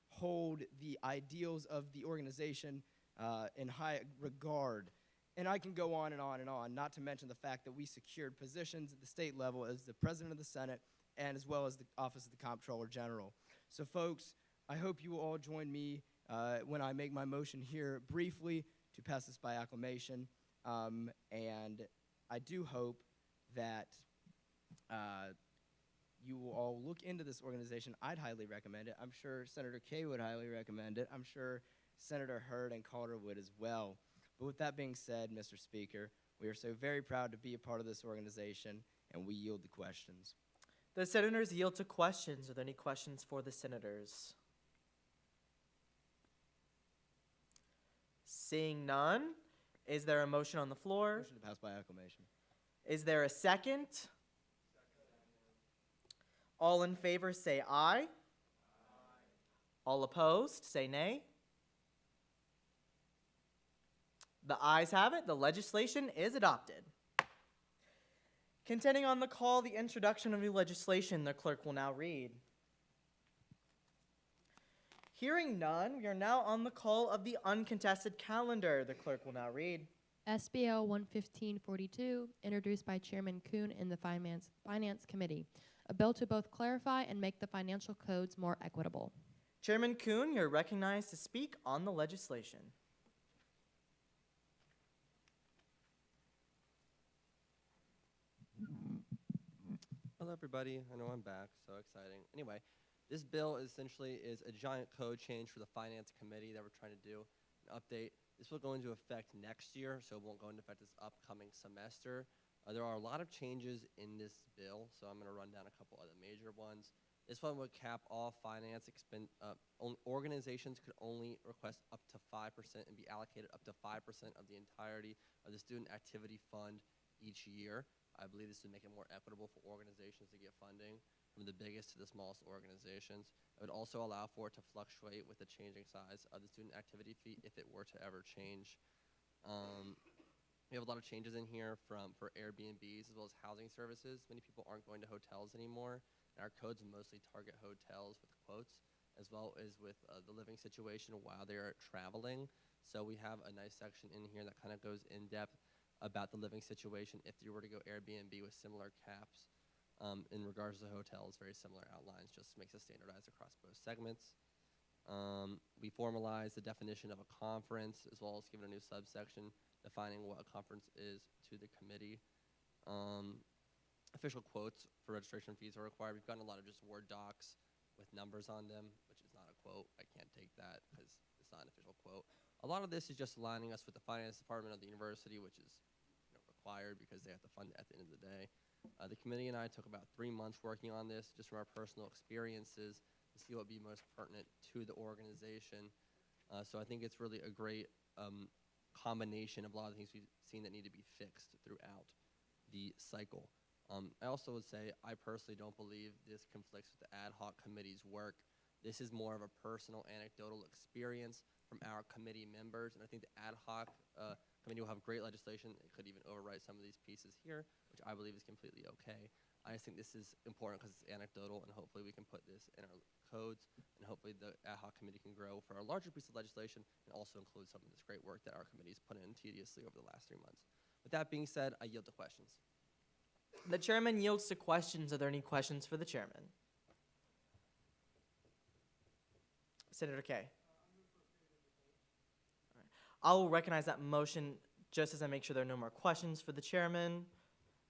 hold the ideals of the organization in high regard. And I can go on and on and on, not to mention the fact that we secured positions at the state level as the President of the Senate and as well as the Office of the Comptroller General. So folks, I hope you will all join me when I make my motion here briefly to pass this by acclamation. And I do hope that you will all look into this organization. I'd highly recommend it. I'm sure Senator Kaye would highly recommend it. I'm sure Senator Hurd and Calder would as well. But with that being said, Mr. Speaker, we are so very proud to be a part of this organization, and we yield to questions. The senators yield to questions. Are there any questions for the senators? Seeing none, is there a motion on the floor? Motion to pass by acclamation. Is there a second? All in favor say aye. All opposed say nay. The ayes have it. The legislation is adopted. Continuing on the call, the introduction of new legislation, the clerk will now read. Hearing none, we are now on the call of the uncontested calendar. The clerk will now read. SBL 11542, introduced by Chairman Kuhn in the Finance Committee. A bill to both clarify and make the financial codes more equitable. Chairman Kuhn, you're recognized to speak on the legislation. Hello, everybody. I know I'm back, so exciting. Anyway, this bill essentially is a giant code change for the Finance Committee that we're trying to do, an update. This will go into effect next year, so it won't go into effect this upcoming semester. There are a lot of changes in this bill, so I'm going to run down a couple of the major ones. This one would cap all finance organizations could only request up to 5% and be allocated up to 5% of the entirety of the student activity fund each year. I believe this would make it more equitable for organizations to get funding, from the biggest to the smallest organizations. It would also allow for it to fluctuate with the changing size of the student activity fee if it were to ever change. We have a lot of changes in here for Airbnbs as well as housing services. Many people aren't going to hotels anymore, and our codes mostly target hotels with quotes, as well as with the living situation while they're traveling. So we have a nice section in here that kind of goes in depth about the living situation if you were to go Airbnb with similar caps. In regards to hotels, very similar outlines, just makes it standardized across both segments. We formalized the definition of a conference, as well as given a new subsection defining what a conference is to the committee. Official quotes for registration fees are required. We've gotten a lot of just Word docs with numbers on them, which is not a quote. I can't take that because it's not an official quote. A lot of this is just aligning us with the finance department of the university, which is required because they have to fund it at the end of the day. The committee and I took about 3 months working on this, just from our personal experiences, to see what would be most pertinent to the organization. So I think it's really a great combination of a lot of things we've seen that need to be fixed throughout the cycle. I also would say I personally don't believe this conflicts with the ad hoc committee's work. This is more of a personal anecdotal experience from our committee members, and I think the ad hoc committee will have great legislation. It could even overwrite some of these pieces here, which I believe is completely okay. I just think this is important because it's anecdotal, and hopefully we can put this in our codes, and hopefully the ad hoc committee can grow for a larger piece of legislation and also include some of this great work that our committee's put in tediously over the last 3 months. With that being said, I yield to questions. The chairman yields to questions. Are there any questions for the chairman? Senator Kaye. I will recognize that motion just as I make sure there are no more questions for the chairman.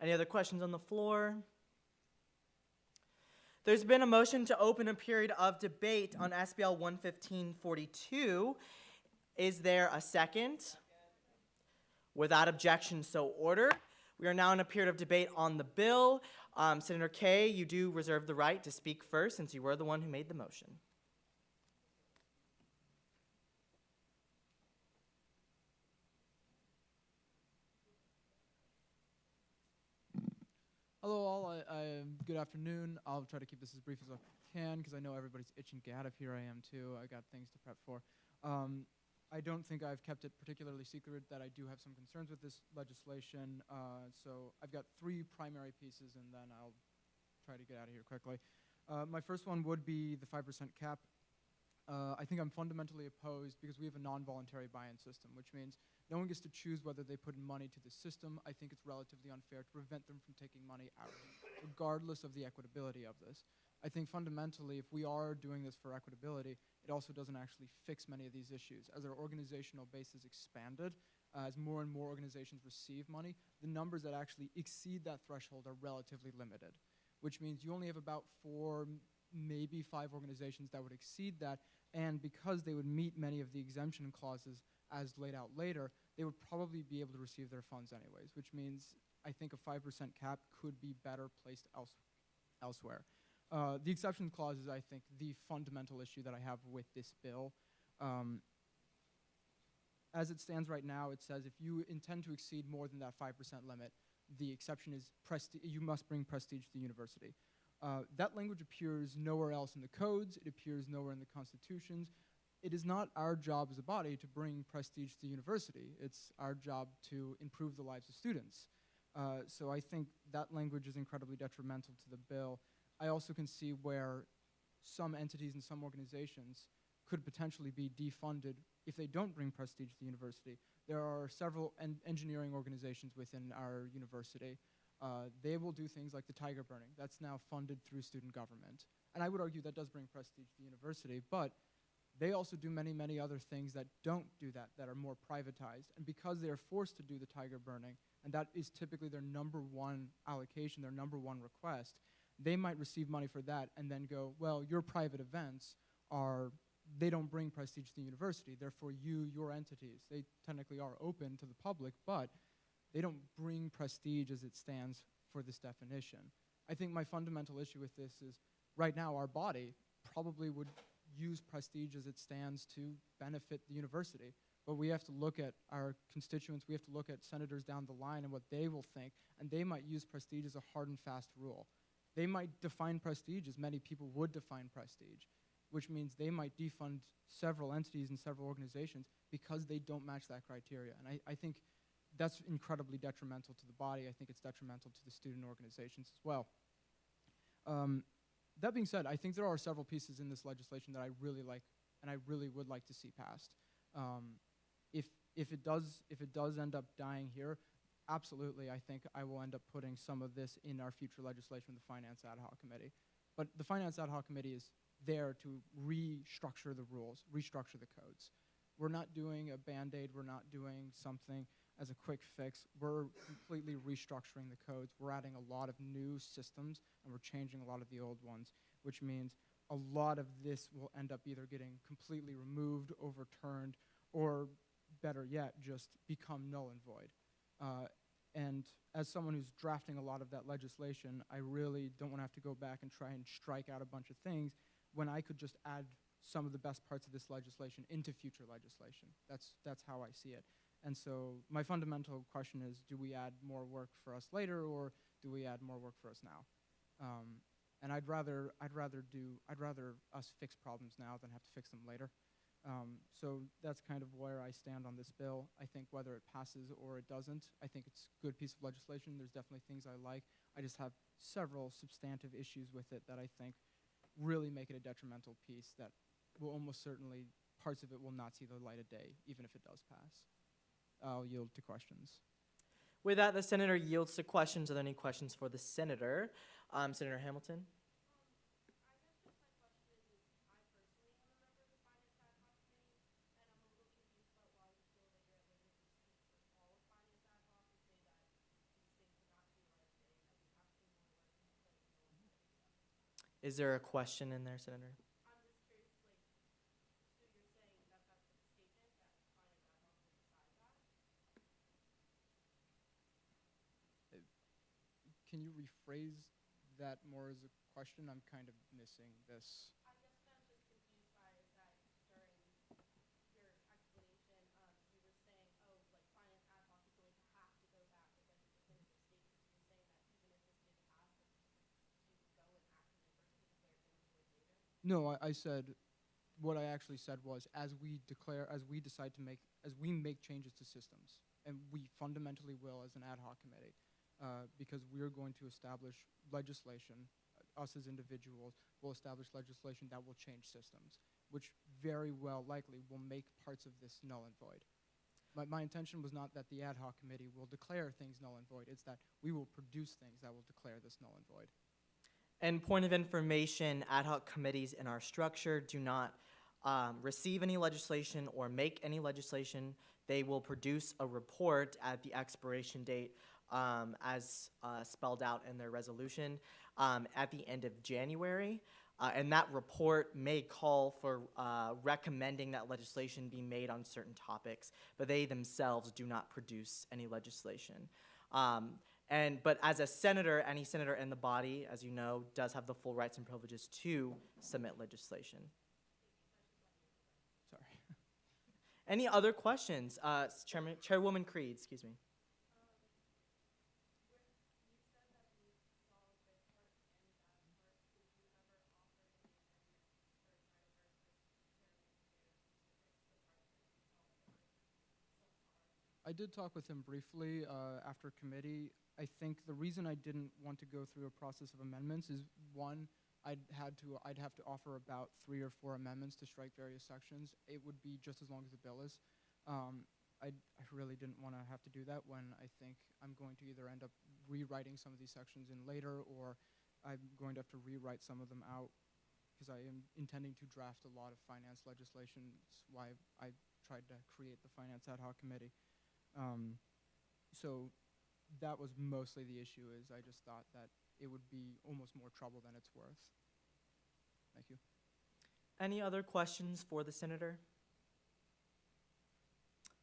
Any other questions on the floor? There's been a motion to open a period of debate on SBL 11542. Is there a second? Without objection, so ordered. We are now in a period of debate on the bill. Senator Kaye, you do reserve the right to speak first since you were the one who made the motion. Hello all, good afternoon. I'll try to keep this as brief as I can because I know everybody's itching to get out of here. I am too. I got things to prep for. I don't think I've kept it particularly secret that I do have some concerns with this legislation. So I've got 3 primary pieces and then I'll try to get out of here quickly. My first one would be the 5% cap. I think I'm fundamentally opposed because we have a non-voluntary buy-in system, which means no one gets to choose whether they put in money to the system. I think it's relatively unfair to prevent them from taking money out, regardless of the equitability of this. I think fundamentally, if we are doing this for equitability, it also doesn't actually fix many of these issues. As our organizational base is expanded, as more and more organizations receive money, the numbers that actually exceed that threshold are relatively limited, which means you only have about 4, maybe 5 organizations that would exceed that, and because they would meet many of the exemption clauses as laid out later, they would probably be able to receive their funds anyways, which means I think a 5% cap could be better placed elsewhere. The exception clause is, I think, the fundamental issue that I have with this bill. As it stands right now, it says if you intend to exceed more than that 5% limit, the exception is you must bring prestige to the university. That language appears nowhere else in the codes. It appears nowhere in the constitutions. It is not our job as a body to bring prestige to the university. It's our job to improve the lives of students. So I think that language is incredibly detrimental to the bill. I also can see where some entities and some organizations could potentially be defunded if they don't bring prestige to the university. There are several engineering organizations within our university. They will do things like the tiger burning. That's now funded through student government. And I would argue that does bring prestige to the university, but they also do many, many other things that don't do that, that are more privatized. And because they are forced to do the tiger burning, and that is typically their #1 allocation, their #1 request, they might receive money for that and then go, well, your private events they don't bring prestige to the university. Therefore, your entities, they technically are open to the public, but they don't bring prestige as it stands for this definition. I think my fundamental issue with this is right now our body probably would use prestige as it stands to benefit the university. But we have to look at our constituents, we have to look at senators down the line and what they will think, and they might use prestige as a hard and fast rule. They might define prestige as many people would define prestige, which means they might defund several entities and several organizations because they don't match that criteria. And I think that's incredibly detrimental to the body. I think it's detrimental to the student organizations as well. That being said, I think there are several pieces in this legislation that I really like and I really would like to see passed. If it does end up dying here, absolutely, I think I will end up putting some of this in our future legislation with the Finance Ad Hoc Committee. But the Finance Ad Hoc Committee is there to restructure the rules, restructure the codes. We're not doing a Band-Aid, we're not doing something as a quick fix. We're completely restructuring the codes. We're adding a lot of new systems, and we're changing a lot of the old ones, which means a lot of this will end up either getting completely removed, overturned, or better yet, just become null and void. And as someone who's drafting a lot of that legislation, I really don't want to have to go back and try and strike out a bunch of things when I could just add some of the best parts of this legislation into future legislation. That's how I see it. And so my fundamental question is, do we add more work for us later, or do we add more work for us now? And I'd rather us fix problems now than have to fix them later. So that's kind of where I stand on this bill. I think whether it passes or it doesn't, I think it's a good piece of legislation. There's definitely things I like. I just have several substantive issues with it that I think really make it a detrimental piece that will almost certainly, parts of it will not see the light of day, even if it does pass. I'll yield to questions. With that, the senator yields to questions. Are there any questions for the senator? Senator Hamilton? Is there a question in there, Senator? Can you rephrase that more as a question? I'm kind of missing this. I guess what I'm just confused by is that during your explanation, you were saying, oh, like finance ad hoc is going to have to go back against the definitive statements. You're saying that even if this didn't pass, that you would go and actively participate later? No, I said, what I actually said was, as we make changes to systems, and we fundamentally will as an ad hoc committee, because we're going to establish legislation, us as individuals will establish legislation that will change systems. which very well likely will make parts of this null and void. My intention was not that the ad hoc committee will declare things null and void. It's that we will produce things that will declare this null and void. And point of information, ad hoc committees in our structure do not receive any legislation or make any legislation. They will produce a report at the expiration date as spelled out in their resolution at the end of January. And that report may call for recommending that legislation be made on certain topics, but they themselves do not produce any legislation. But as a senator, any senator in the body, as you know, does have the full rights and privileges to submit legislation. Sorry. Any other questions? Chairwoman Creed, excuse me. I did talk with him briefly after committee. I think the reason I didn't want to go through a process of amendments is, one, I'd have to offer about 3 or 4 amendments to strike various sections. It would be just as long as the bill is. I really didn't want to have to do that when I think I'm going to either end up rewriting some of these sections in later, or I'm going to have to rewrite some of them out, because I am intending to draft a lot of finance legislation. That's why I tried to create the Finance Ad Hoc Committee. So that was mostly the issue, is I just thought that it would be almost more trouble than it's worth. Thank you. Any other questions for the senator?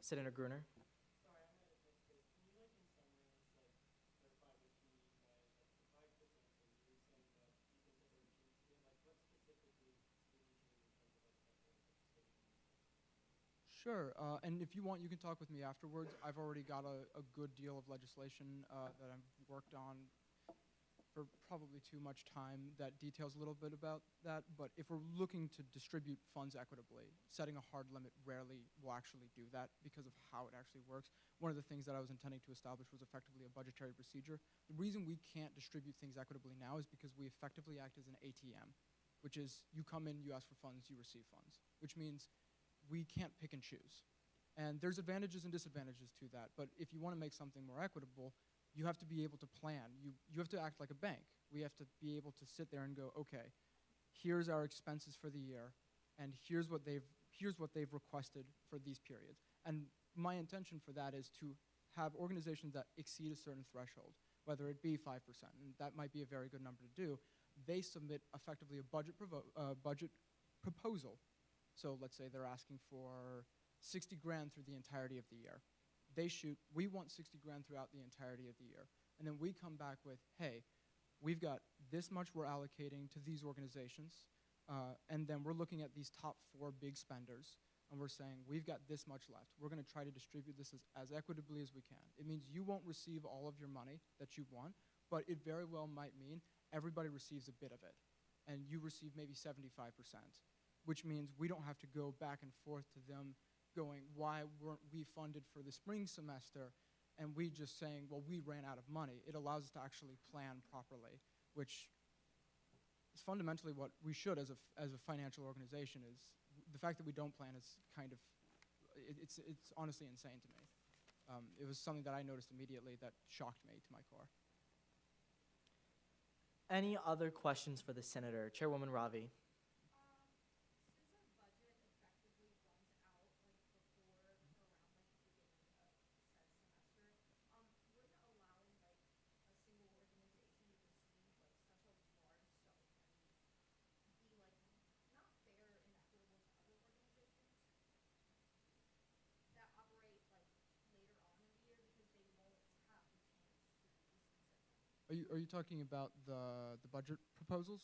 Senator Gruner. Sure, and if you want, you can talk with me afterwards. I've already got a good deal of legislation that I've worked on for probably too much time that details a little bit about that. But if we're looking to distribute funds equitably, setting a hard limit rarely will actually do that because of how it actually works. One of the things that I was intending to establish was effectively a budgetary procedure. The reason we can't distribute things equitably now is because we effectively act as an ATM, which is you come in, you ask for funds, you receive funds, which means we can't pick and choose. And there's advantages and disadvantages to that. But if you want to make something more equitable, you have to be able to plan. You have to act like a bank. We have to be able to sit there and go, okay, here's our expenses for the year, and here's what they've requested for these periods. And my intention for that is to have organizations that exceed a certain threshold, whether it be 5%, and that might be a very good number to do. They submit effectively a budget proposal. So let's say they're asking for 60 grand through the entirety of the year. We want 60 grand throughout the entirety of the year. And then we come back with, hey, we've got this much we're allocating to these organizations, and then we're looking at these top 4 big spenders, and we're saying, we've got this much left. We're going to try to distribute this as equitably as we can. It means you won't receive all of your money that you want, but it very well might mean everybody receives a bit of it, and you receive maybe 75%. Which means we don't have to go back and forth to them going, why weren't we funded for the spring semester? And we just saying, well, we ran out of money. It allows us to actually plan properly, which is fundamentally what we should as a financial organization. Is the fact that we don't plan is kind of, it's honestly insane to me. It was something that I noticed immediately that shocked me to my core. Any other questions for the senator? Chairwoman Ravi. Are you talking about the budget proposals?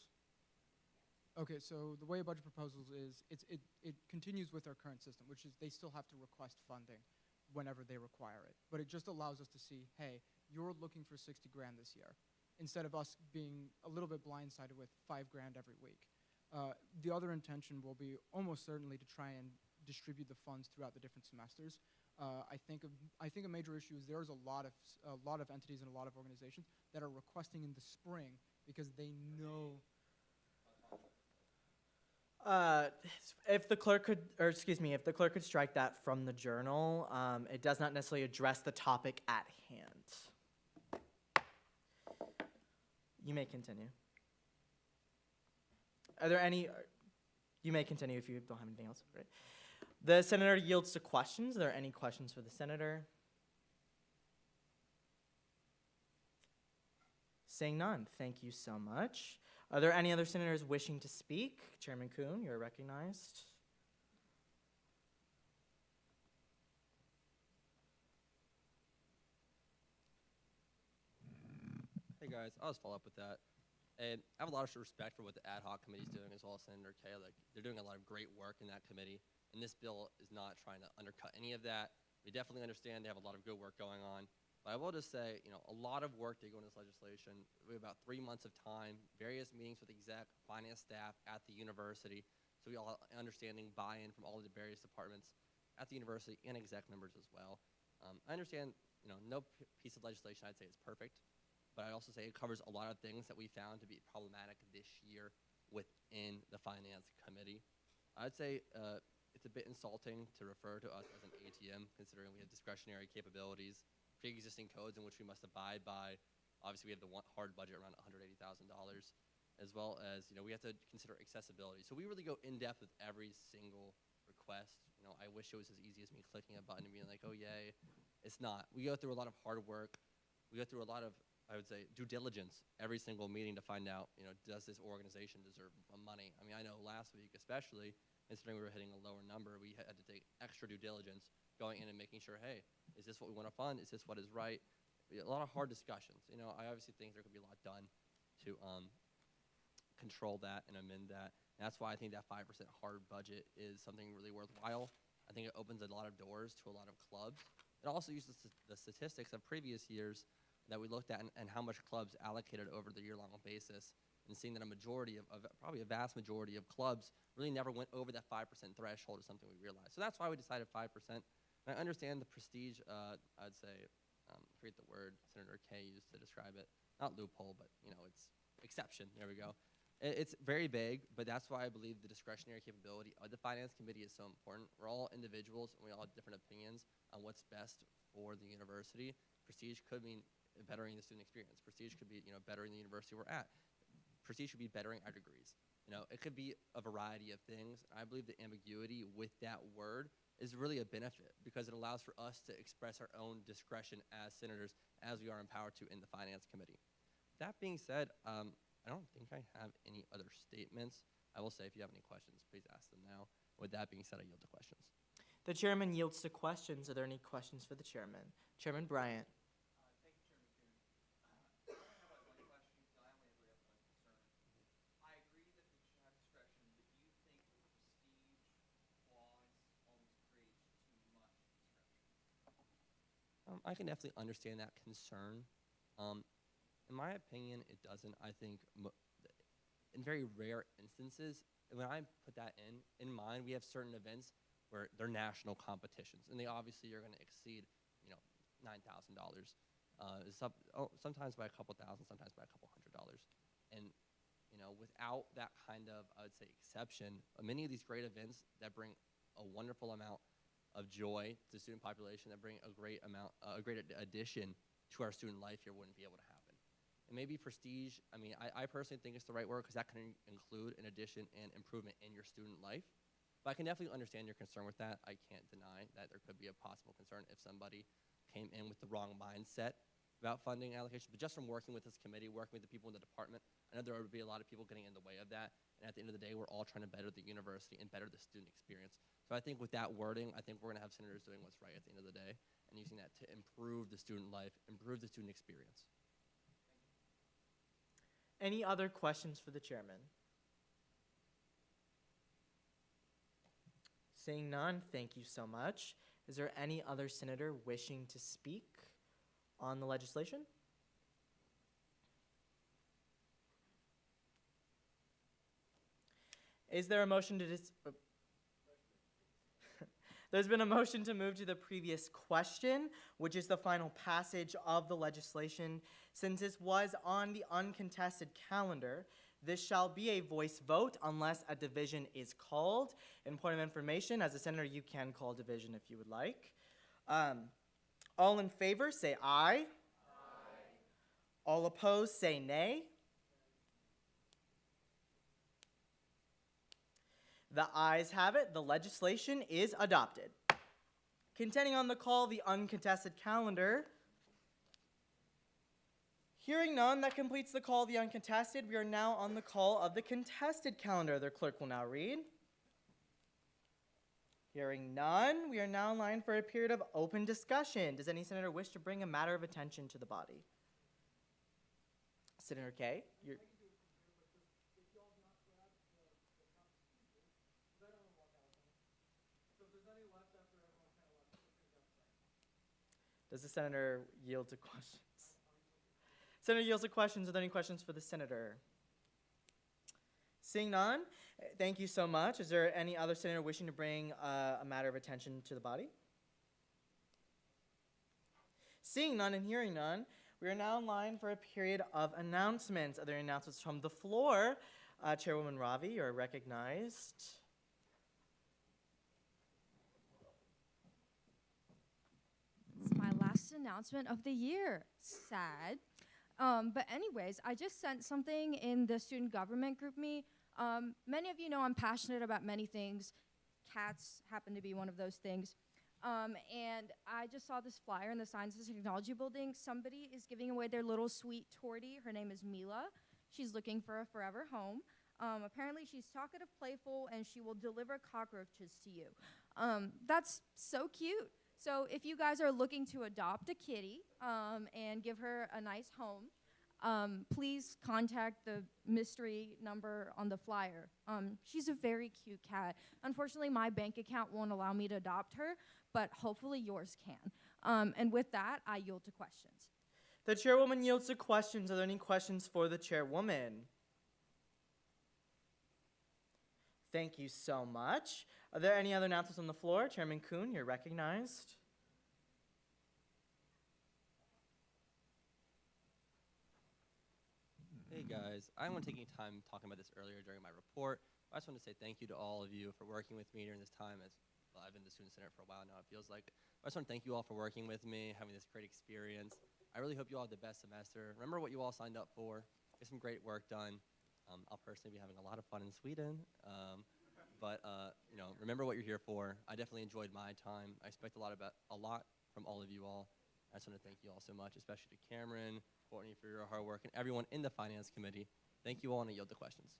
Okay, so the way a budget proposals is, it continues with our current system, which is they still have to request funding whenever they require it. But it just allows us to see, hey, you're looking for 60 grand this year, instead of us being a little bit blindsided with 5 grand every week. The other intention will be almost certainly to try and distribute the funds throughout the different semesters. I think a major issue is there's a lot of entities and a lot of organizations that are requesting in the spring because they know. If the clerk could, or excuse me, if the clerk could strike that from the journal, it does not necessarily address the topic at hand. You may continue. Are there any, you may continue if you don't have anything else. Right. The senator yields to questions. Are there any questions for the senator? Seeing none, thank you so much. Are there any other senators wishing to speak? Chairman Kuhn, you're recognized. Hey guys, I'll just follow up with that. And I have a lot of respect for what the ad hoc committee is doing, as well as Senator Kay. Like, they're doing a lot of great work in that committee, and this bill is not trying to undercut any of that. We definitely understand they have a lot of good work going on. But I will just say, a lot of work to go into this legislation. We have about 3 months of time, various meetings with exec, finance staff at the university, so we all understanding buy-in from all of the various departments at the university and exec members as well. I understand, no piece of legislation I'd say is perfect, but I also say it covers a lot of things that we found to be problematic this year within the finance committee. I'd say it's a bit insulting to refer to us as an ATM, considering we have discretionary capabilities, pre-existing codes in which we must abide by. Obviously, we have the hard budget around $180,000, as well as we have to consider accessibility. So we really go in depth with every single request. I wish it was as easy as me clicking a button and being like, oh yay. It's not. We go through a lot of hard work. We go through a lot of, I would say, due diligence every single meeting to find out, does this organization deserve money? I mean, I know last week, especially, considering we were hitting a lower number, we had to take extra due diligence going in and making sure, hey, is this what we want to fund? Is this what is right? A lot of hard discussions. I obviously think there could be a lot done to control that and amend that. And that's why I think that 5% hard budget is something really worthwhile. I think it opens a lot of doors to a lot of clubs. It also uses the statistics of previous years that we looked at and how much clubs allocated over the year-long basis, and seeing that a majority of probably a vast majority of clubs really never went over that 5% threshold is something we realized. So that's why we decided 5%. And I understand the prestige, I'd say, I forget the word Senator Kay used to describe it. Not loophole, but, it's exception. There we go. It's very vague, but that's why I believe the discretionary capability of the Finance Committee is so important. We're all individuals, and we all have different opinions on what's best for the university. Prestige could mean bettering the student experience. Prestige could be, bettering the university we're at. Prestige should be bettering our degrees. It could be a variety of things. I believe the ambiguity with that word is really a benefit because it allows for us to express our own discretion as senators as we are empowered to in the Finance Committee. That being said, I don't think I have any other statements. I will say if you have any questions, please ask them now. With that being said, I yield to questions. The chairman yields to questions. Are there any questions for the chairman? Chairman Bryant. I can definitely understand that concern. In my opinion, it doesn't. I think in very rare instances, when I put that in mind, we have certain events where they're national competitions, and they obviously are going to exceed, $9,000. Sometimes by a couple thousand, sometimes by a couple $100. And without that kind of, I would say, exception, many of these great events that bring a wonderful amount of joy to the student population, that bring a great addition to our student life here wouldn't be able to happen. And maybe prestige, I personally think it's the right word because that can include an addition and improvement in your student life. But I can definitely understand your concern with that. I can't deny that there could be a possible concern if somebody came in with the wrong mindset about funding allocation. But just from working with this committee, working with the people in the department, I know there would be a lot of people getting in the way of that. And at the end of the day, we're all trying to better the university and better the student experience. So I think with that wording, I think we're going to have senators doing what's right at the end of the day and using that to improve the student life, improve the student experience. Any other questions for the chairman? Seeing none, thank you so much. Is there any other senator wishing to speak on the legislation? Is there a motion to There's been a motion to move to the previous question, which is the final passage of the legislation. Since this was on the uncontested calendar, this shall be a voice vote unless a division is called. In point of information, as a senator, you can call division if you would like. All in favor, say aye. All opposed, say nay. The ayes have it. The legislation is adopted. Continuing on the call, the uncontested calendar. Hearing none, that completes the call of the uncontested. We are now on the call of the contested calendar. The clerk will now read. Hearing none, we are now in line for a period of open discussion. Does any senator wish to bring a matter of attention to the body? Senator Kaye, you're... Does the senator yield to questions? Senator yields to questions. Are there any questions for the senator? Seeing none, thank you so much. Is there any other senator wishing to bring a matter of attention to the body? Seeing none and hearing none, we are now in line for a period of announcements. Are there any announcements from the floor? Chairwoman Ravi, you're recognized. It's my last announcement of the year. Sad. But anyways, I just sent something in the student government group me. Many of you know I'm passionate about many things. Cats happen to be one of those things. And I just saw this flyer in the Science and Technology building. Somebody is giving away their little sweet tortie. Her name is Mila. She's looking for a forever home. Apparently she's talkative, playful, and she will deliver cockroaches to you. That's so cute. So if you guys are looking to adopt a kitty and give her a nice home, please contact the mystery number on the flyer. She's a very cute cat. Unfortunately, my bank account won't allow me to adopt her, but hopefully yours can. And with that, I yield to questions. The chairwoman yields to questions. Are there any questions for the chairwoman? Thank you so much. Are there any other announcements on the floor? Chairman Kuhn, you're recognized. Hey guys, I don't want to take any time talking about this earlier during my report. I just want to say thank you to all of you for working with me during this time. Well, I've been the student senator for a while now, it feels like. I just want to thank you all for working with me, having this great experience. I really hope you all have the best semester. Remember what you all signed up for. Get some great work done. I'll personally be having a lot of fun in Sweden. But remember what you're here for. I definitely enjoyed my time. I expect a lot from all of you all. I just want to thank you all so much, especially to Cameron, Courtney for your hard work, and everyone in the Finance Committee. Thank you all, and I yield the questions.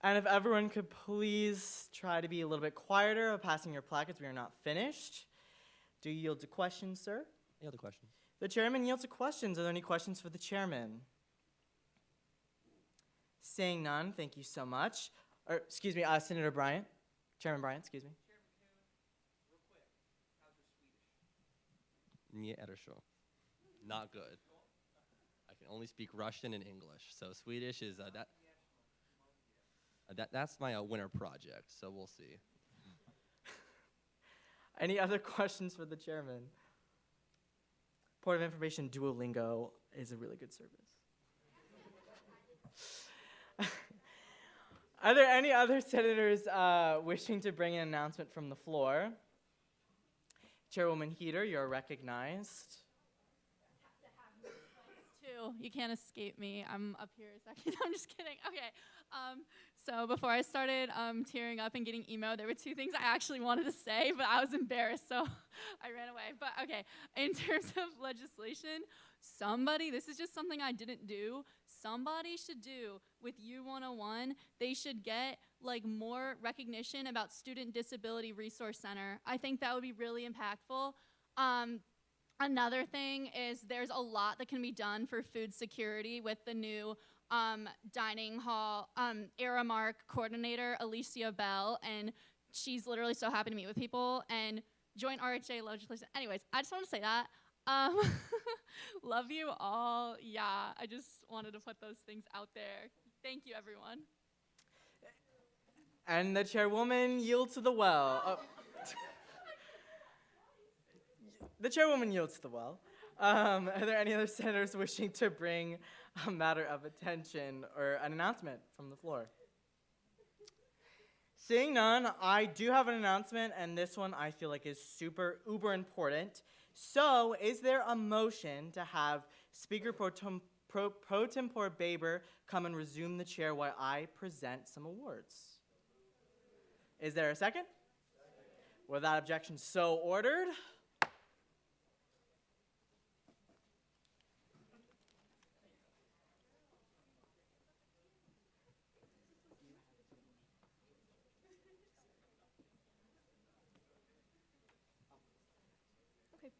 And if everyone could please try to be a little bit quieter of passing your placards, we are not finished. Do you yield to questions, sir? I yield to questions. The chairman yields to questions. Are there any questions for the chairman? Seeing none, thank you so much. Or, excuse me, Senator Bryant. Chairman Bryant, excuse me. Nie eršo. Not good. I can only speak Russian and English, so Swedish is that's my winter project, so we'll see. Any other questions for the chairman? Point of information, Duolingo is a really good service. Are there any other senators wishing to bring an announcement from the floor? Chairwoman Heater, you're recognized. You can't escape me. I'm up here a second. I'm just kidding. Okay. So before I started tearing up and getting emo, there were two things I actually wanted to say, but I was embarrassed, so I ran away. But okay, in terms of legislation, this is just something I didn't do. Somebody should do with U101. They should get more recognition about Student Disability Resource Center. I think that would be really impactful. Another thing is there's a lot that can be done for food security with the new dining hall Aramark coordinator, Alicia Bell, and she's literally so happy to meet with people and joint RHA legislation. Anyways, I just want to say that. Love you all. Yeah, I just wanted to put those things out there. Thank you, everyone. And the chairwoman yields to the well. The chairwoman yields the well. Are there any other senators wishing to bring a matter of attention or an announcement from the floor? Seeing none, I do have an announcement, and this one I feel like is super uber important. So, is there a motion to have Speaker Pro Tempore Baber come and resume the chair while I present some awards? Is there a second? Without objection, so ordered. Okay.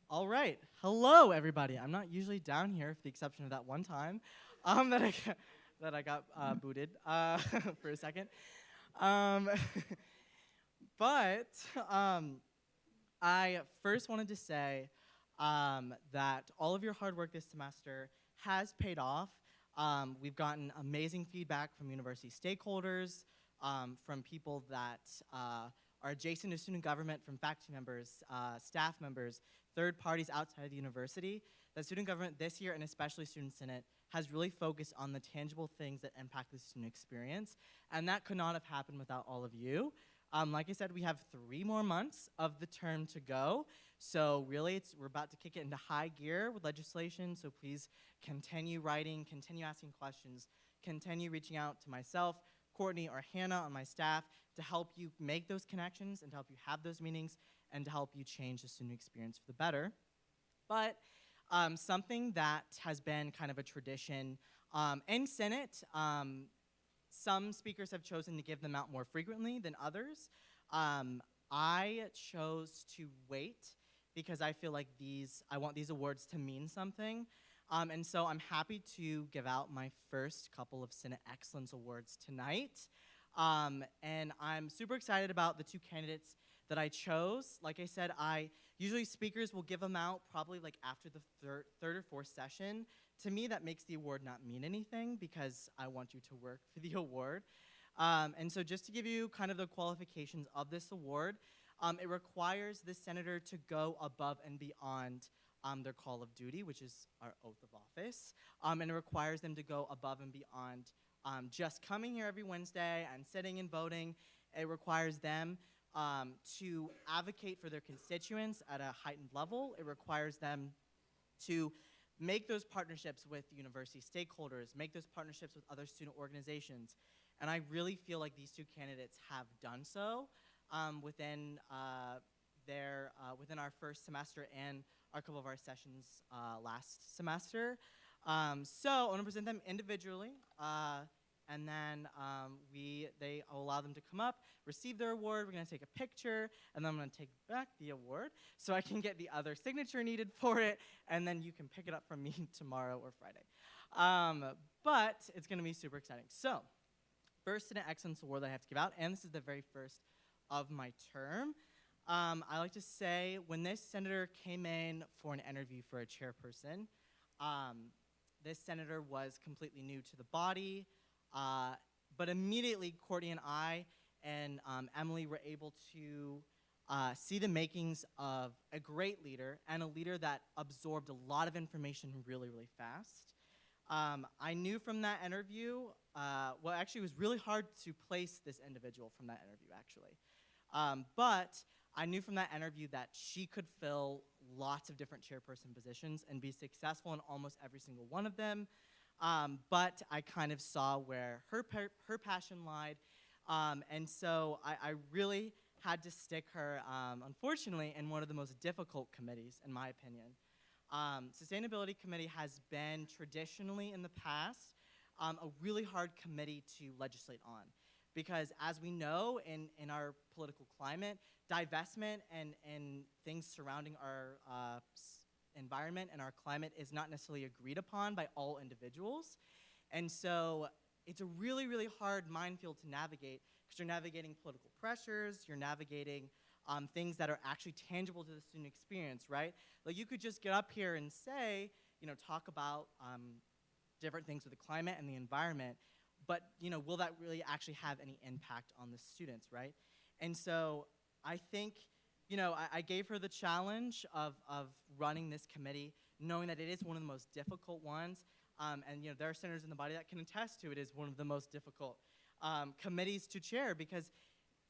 All right. Hello, everybody. I'm not usually down here, with the exception of that one time that I got booted for a second. But I first wanted to say that all of your hard work this semester has paid off. We've gotten amazing feedback from university stakeholders, from people that are adjacent to student government, from faculty members, staff members, third parties outside of the university. That student government this year, and especially Student Senate, has really focused on the tangible things that impact the student experience, and that could not have happened without all of you. Like I said, we have 3 more months of the term to go, so really we're about to kick it into high gear with legislation, so please continue writing, continue asking questions, continue reaching out to myself, Courtney, or Hannah on my staff to help you make those connections and to help you have those meetings and to help you change the student experience for the better. But something that has been kind of a tradition in Senate, some speakers have chosen to give them out more frequently than others. I chose to wait because I feel like I want these awards to mean something. And so I'm happy to give out my first couple of Senate Excellence Awards tonight. And I'm super excited about the 2 candidates that I chose. Like I said, usually speakers will give them out probably like after the third or fourth session. To me, that makes the award not mean anything because I want you to work for the award. And so just to give you kind of the qualifications of this award, it requires the senator to go above and beyond their call of duty, which is our oath of office. And it requires them to go above and beyond just coming here every Wednesday and sitting and voting. It requires them to advocate for their constituents at a heightened level. It requires them to make those partnerships with university stakeholders, make those partnerships with other student organizations. And I really feel like these 2 candidates have done so within our first semester and a couple of our sessions last semester. So I want to present them individually, and then I'll allow them to come up, receive their award. We're going to take a picture, and then I'm going to take back the award so I can get the other signature needed for it, and then you can pick it up from me tomorrow or Friday. But it's going to be super exciting. So, first Senate Excellence Award that I have to give out, and this is the very first of my term. I like to say when this senator came in for an interview for a chairperson, this senator was completely new to the body, but immediately Courtney and I and Emily were able to see the makings of a great leader and a leader that absorbed a lot of information really, really fast. I knew from that interview, well, actually, it was really hard to place this individual from that interview, actually. But I knew from that interview that she could fill lots of different chairperson positions and be successful in almost every single one of them. But I kind of saw where her passion lied. And so I really had to stick her, unfortunately, in one of the most difficult committees, in my opinion. Sustainability Committee has been traditionally in the past a really hard committee to legislate on. Because as we know in our political climate, divestment and things surrounding our environment and our climate is not necessarily agreed upon by all individuals. And so it's a really, really hard minefield to navigate because you're navigating political pressures, you're navigating things that are actually tangible to the student experience, right? Like you could just get up here and say, talk about different things with the climate and the environment, but will that really actually have any impact on the students, right? And so I think, I gave her the challenge of running this committee, knowing that it is one of the most difficult ones, and there are senators in the body that can attest to it is one of the most difficult committees to chair, because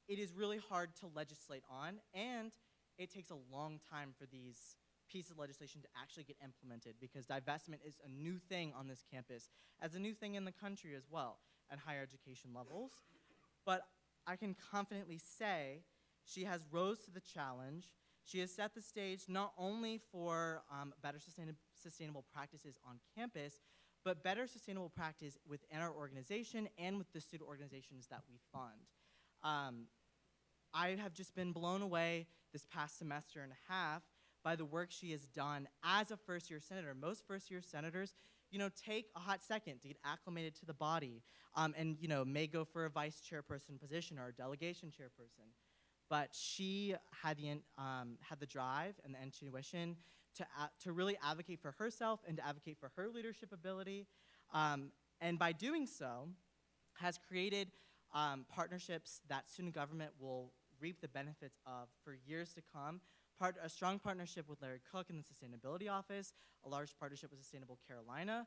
it is really hard to legislate on, and it takes a long time for these pieces of legislation to actually get implemented, because divestment is a new thing on this campus, as a new thing in the country as well, at higher education levels. But I can confidently say she has rose to the challenge. She has set the stage not only for better sustainable practices on campus, but better sustainable practice within our organization and with the student organizations that we fund. I have just been blown away this past semester and a half by the work she has done as a first-year senator. Most first-year senators, take a hot second to get acclimated to the body, and may go for a vice chairperson position or a delegation chairperson. But she had the drive and the intuition to really advocate for herself and to advocate for her leadership ability, and by doing so, has created partnerships that student government will reap the benefits of for years to come. A strong partnership with Larry Cook in the Sustainability Office, a large partnership with Sustainable Carolina,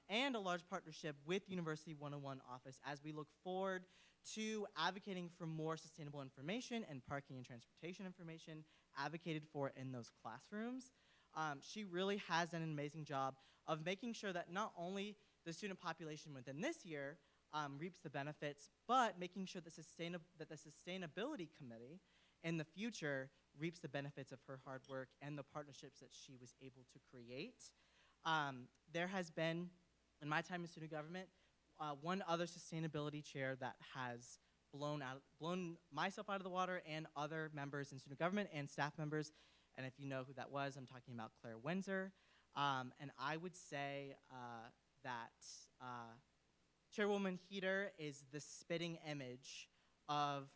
and a large partnership with University 101 Office as we look forward to advocating for more sustainable information and parking and transportation information advocated for in those classrooms. She really has done an amazing job of making sure that not only the student population within this year reaps the benefits, but making sure that the Sustainability Committee in the future reaps the benefits of her hard work and the partnerships that she was able to create. There has been, in my time in student government, one other sustainability chair that has blown myself out of the water and other members in student government and staff members. And if you know who that was, I'm talking about Claire Windsor. And I would say that Chairwoman Heater is the spitting image of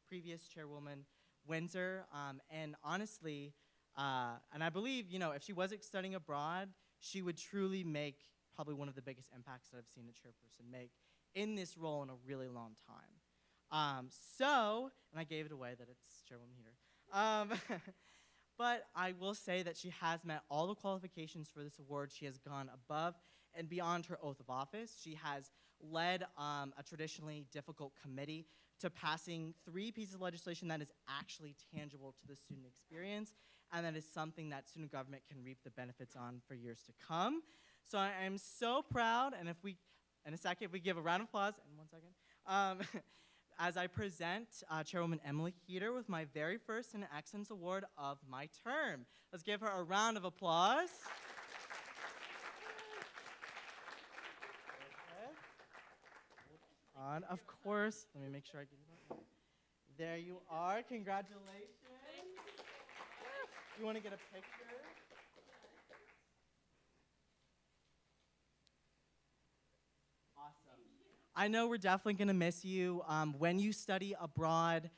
previous Chairwoman Windsor. And honestly, and I believe, if she wasn't studying abroad, she would truly make probably one of the biggest impacts that I've seen a chairperson make in this role in a really long time. And I gave it away that it's Chairwoman Heater. But I will say that she has met all the qualifications for this award. She has gone above and beyond her oath of office. She has led a traditionally difficult committee to passing 3 pieces of legislation that is actually tangible to the student experience, and that is something that student government can reap the benefits on for years to come. So I am so proud, and in a second, if we give a round of applause, in 1 second, as I present Chairwoman Emily Heater with my very first Senate Excellence Award of my term. Let's give her a round of applause. On, of course, let me make sure I get it. There you are, congratulations. You want to get a picture? Awesome. I know we're definitely going to miss you when you study abroad.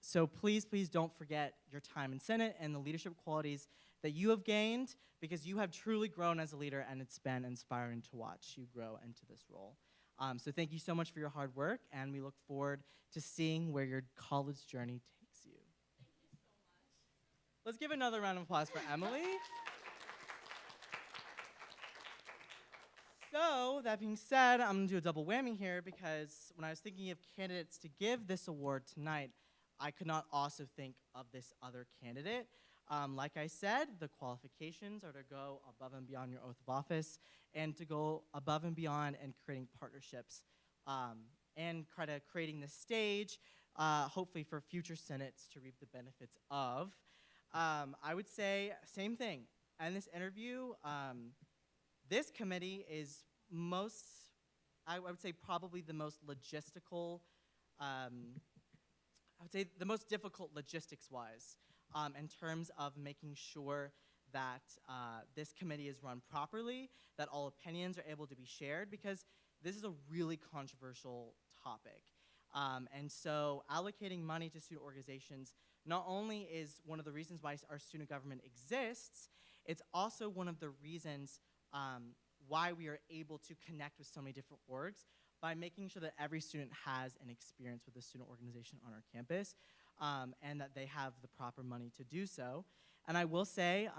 So please don't forget your time in Senate and the leadership qualities that you have gained, because you have truly grown as a leader, and it's been inspiring to watch you grow into this role. So thank you so much for your hard work, and we look forward to seeing where your college journey takes you. Thank you so much. Let's give another round of applause for Emily. So, that being said, I'm going to do a double whammy here, because when I was thinking of candidates to give this award tonight, I could not also think of this other candidate. Like I said, the qualifications are to go above and beyond your oath of office, and to go above and beyond and creating partnerships, and creating the stage, hopefully for future Senates to reap the benefits of. I would say same thing. In this interview, this committee is I would say probably the most logistical, I would say the most difficult logistics-wise, in terms of making sure that this committee is run properly, that all opinions are able to be shared, because this is a really controversial topic. And so allocating money to student organizations not only is one of the reasons why our student government exists, it's also one of the reasons why we are able to connect with so many different orgs by making sure that every student has an experience with a student organization on our campus, and that they have the proper money to do so. And I will say,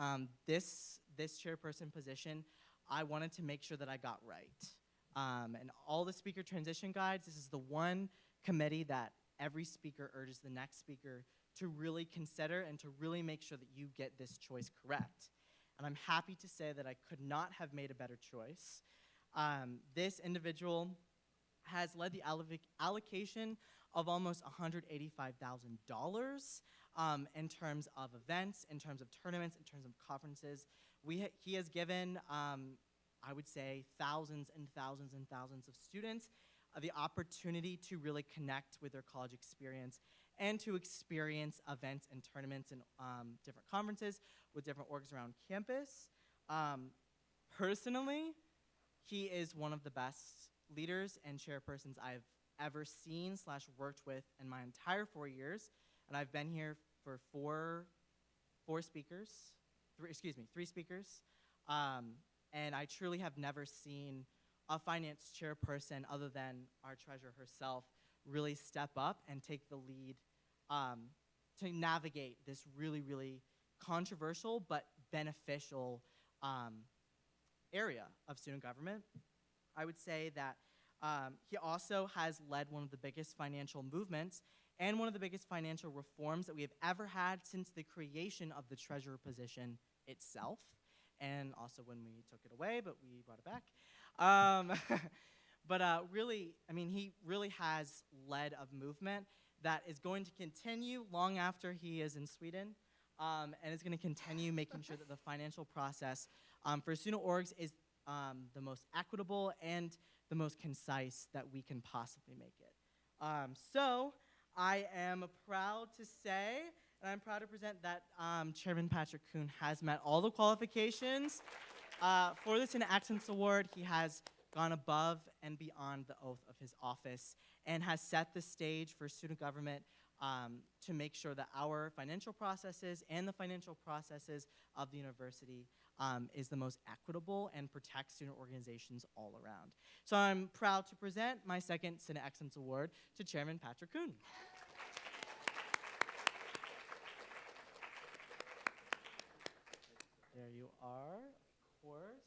this chairperson position, I wanted to make sure that I got right. And all the speaker transition guides, this is the one committee that every speaker urges the next speaker to really consider and to really make sure that you get this choice correct. And I'm happy to say that I could not have made a better choice. This individual has led the allocation of almost $185,000 in terms of events, in terms of tournaments, in terms of conferences. He has given, I would say, thousands and thousands and thousands of students the opportunity to really connect with their college experience and to experience events and tournaments and different conferences with different orgs around campus. Personally, he is one of the best leaders and chairpersons I've ever seen / worked with in my entire 4 years. And I've been here for three speakers. And I truly have never seen a finance chairperson other than our treasurer herself really step up and take the lead to navigate this really, really controversial but beneficial area of student government. I would say that he also has led one of the biggest financial movements and one of the biggest financial reforms that we have ever had since the creation of the treasurer position itself, and also when we took it away, but we brought it back. Really, I mean, he really has led a movement that is going to continue long after he is in Sweden, and is going to continue making sure that the financial process for student orgs is the most equitable and the most concise that we can possibly make it. So I am proud to say, and I'm proud to present that Chairman Patrick Kuhn has met all the qualifications for this Student Excellence Award. He has gone above and beyond the oath of his office and has set the stage for student government to make sure that our financial processes and the financial processes of the university is the most equitable and protects student organizations all around. So I'm proud to present my second Student Excellence Award to Chairman Patrick Kuhn. There you are, of course.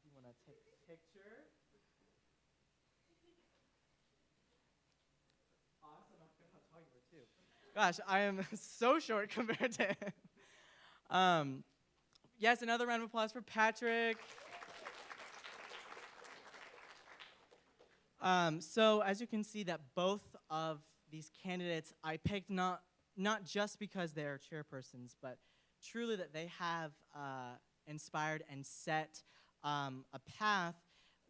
You want to take a picture? Awesome, I forgot how tall you were too. Gosh, I am so short compared to him. Yes, another round of applause for Patrick. So as you can see that both of these candidates I picked not just because they are chairpersons, but truly that they have inspired and set a path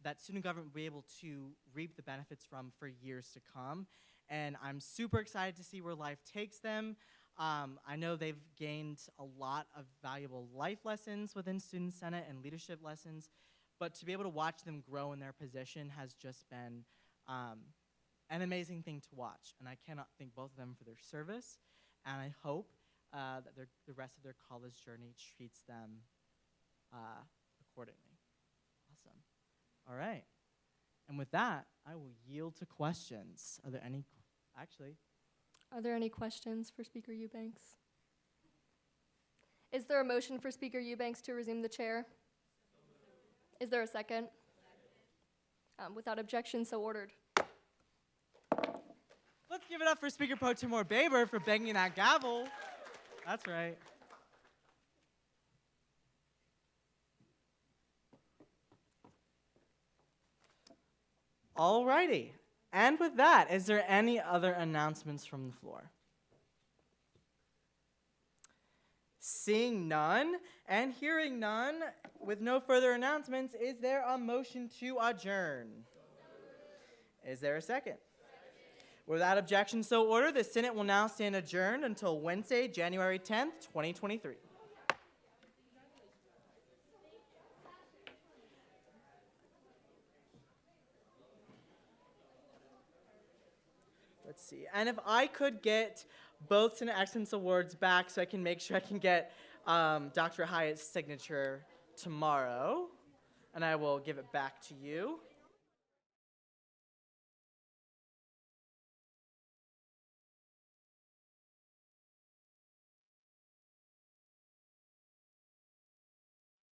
that student government will be able to reap the benefits from for years to come. And I'm super excited to see where life takes them. I know they've gained a lot of valuable life lessons within Student Senate and leadership lessons, but to be able to watch them grow in their position has just been an amazing thing to watch. And I cannot thank both of them for their service, and I hope that the rest of their college journey treats them accordingly. Awesome. All right. And with that, I will yield to questions. Are there any? Are there any questions for Speaker Eubanks? Is there a motion for Speaker Eubanks to resume the chair? Is there a second? Without objection, so ordered. Let's give it up for Speaker Pro Timur Baber for banging that gavel. That's right. All righty. And with that, is there any other announcements from the floor? Seeing none and hearing none, with no further announcements, is there a motion to adjourn? Is there a second? Without objection, so ordered. The Senate will now stand adjourned until Wednesday, January 10th, 2023. Let's see. And if I could get both Senate Excellence Awards back so I can make sure I can get Dr. Hyatt's signature tomorrow, and I will give it back to you.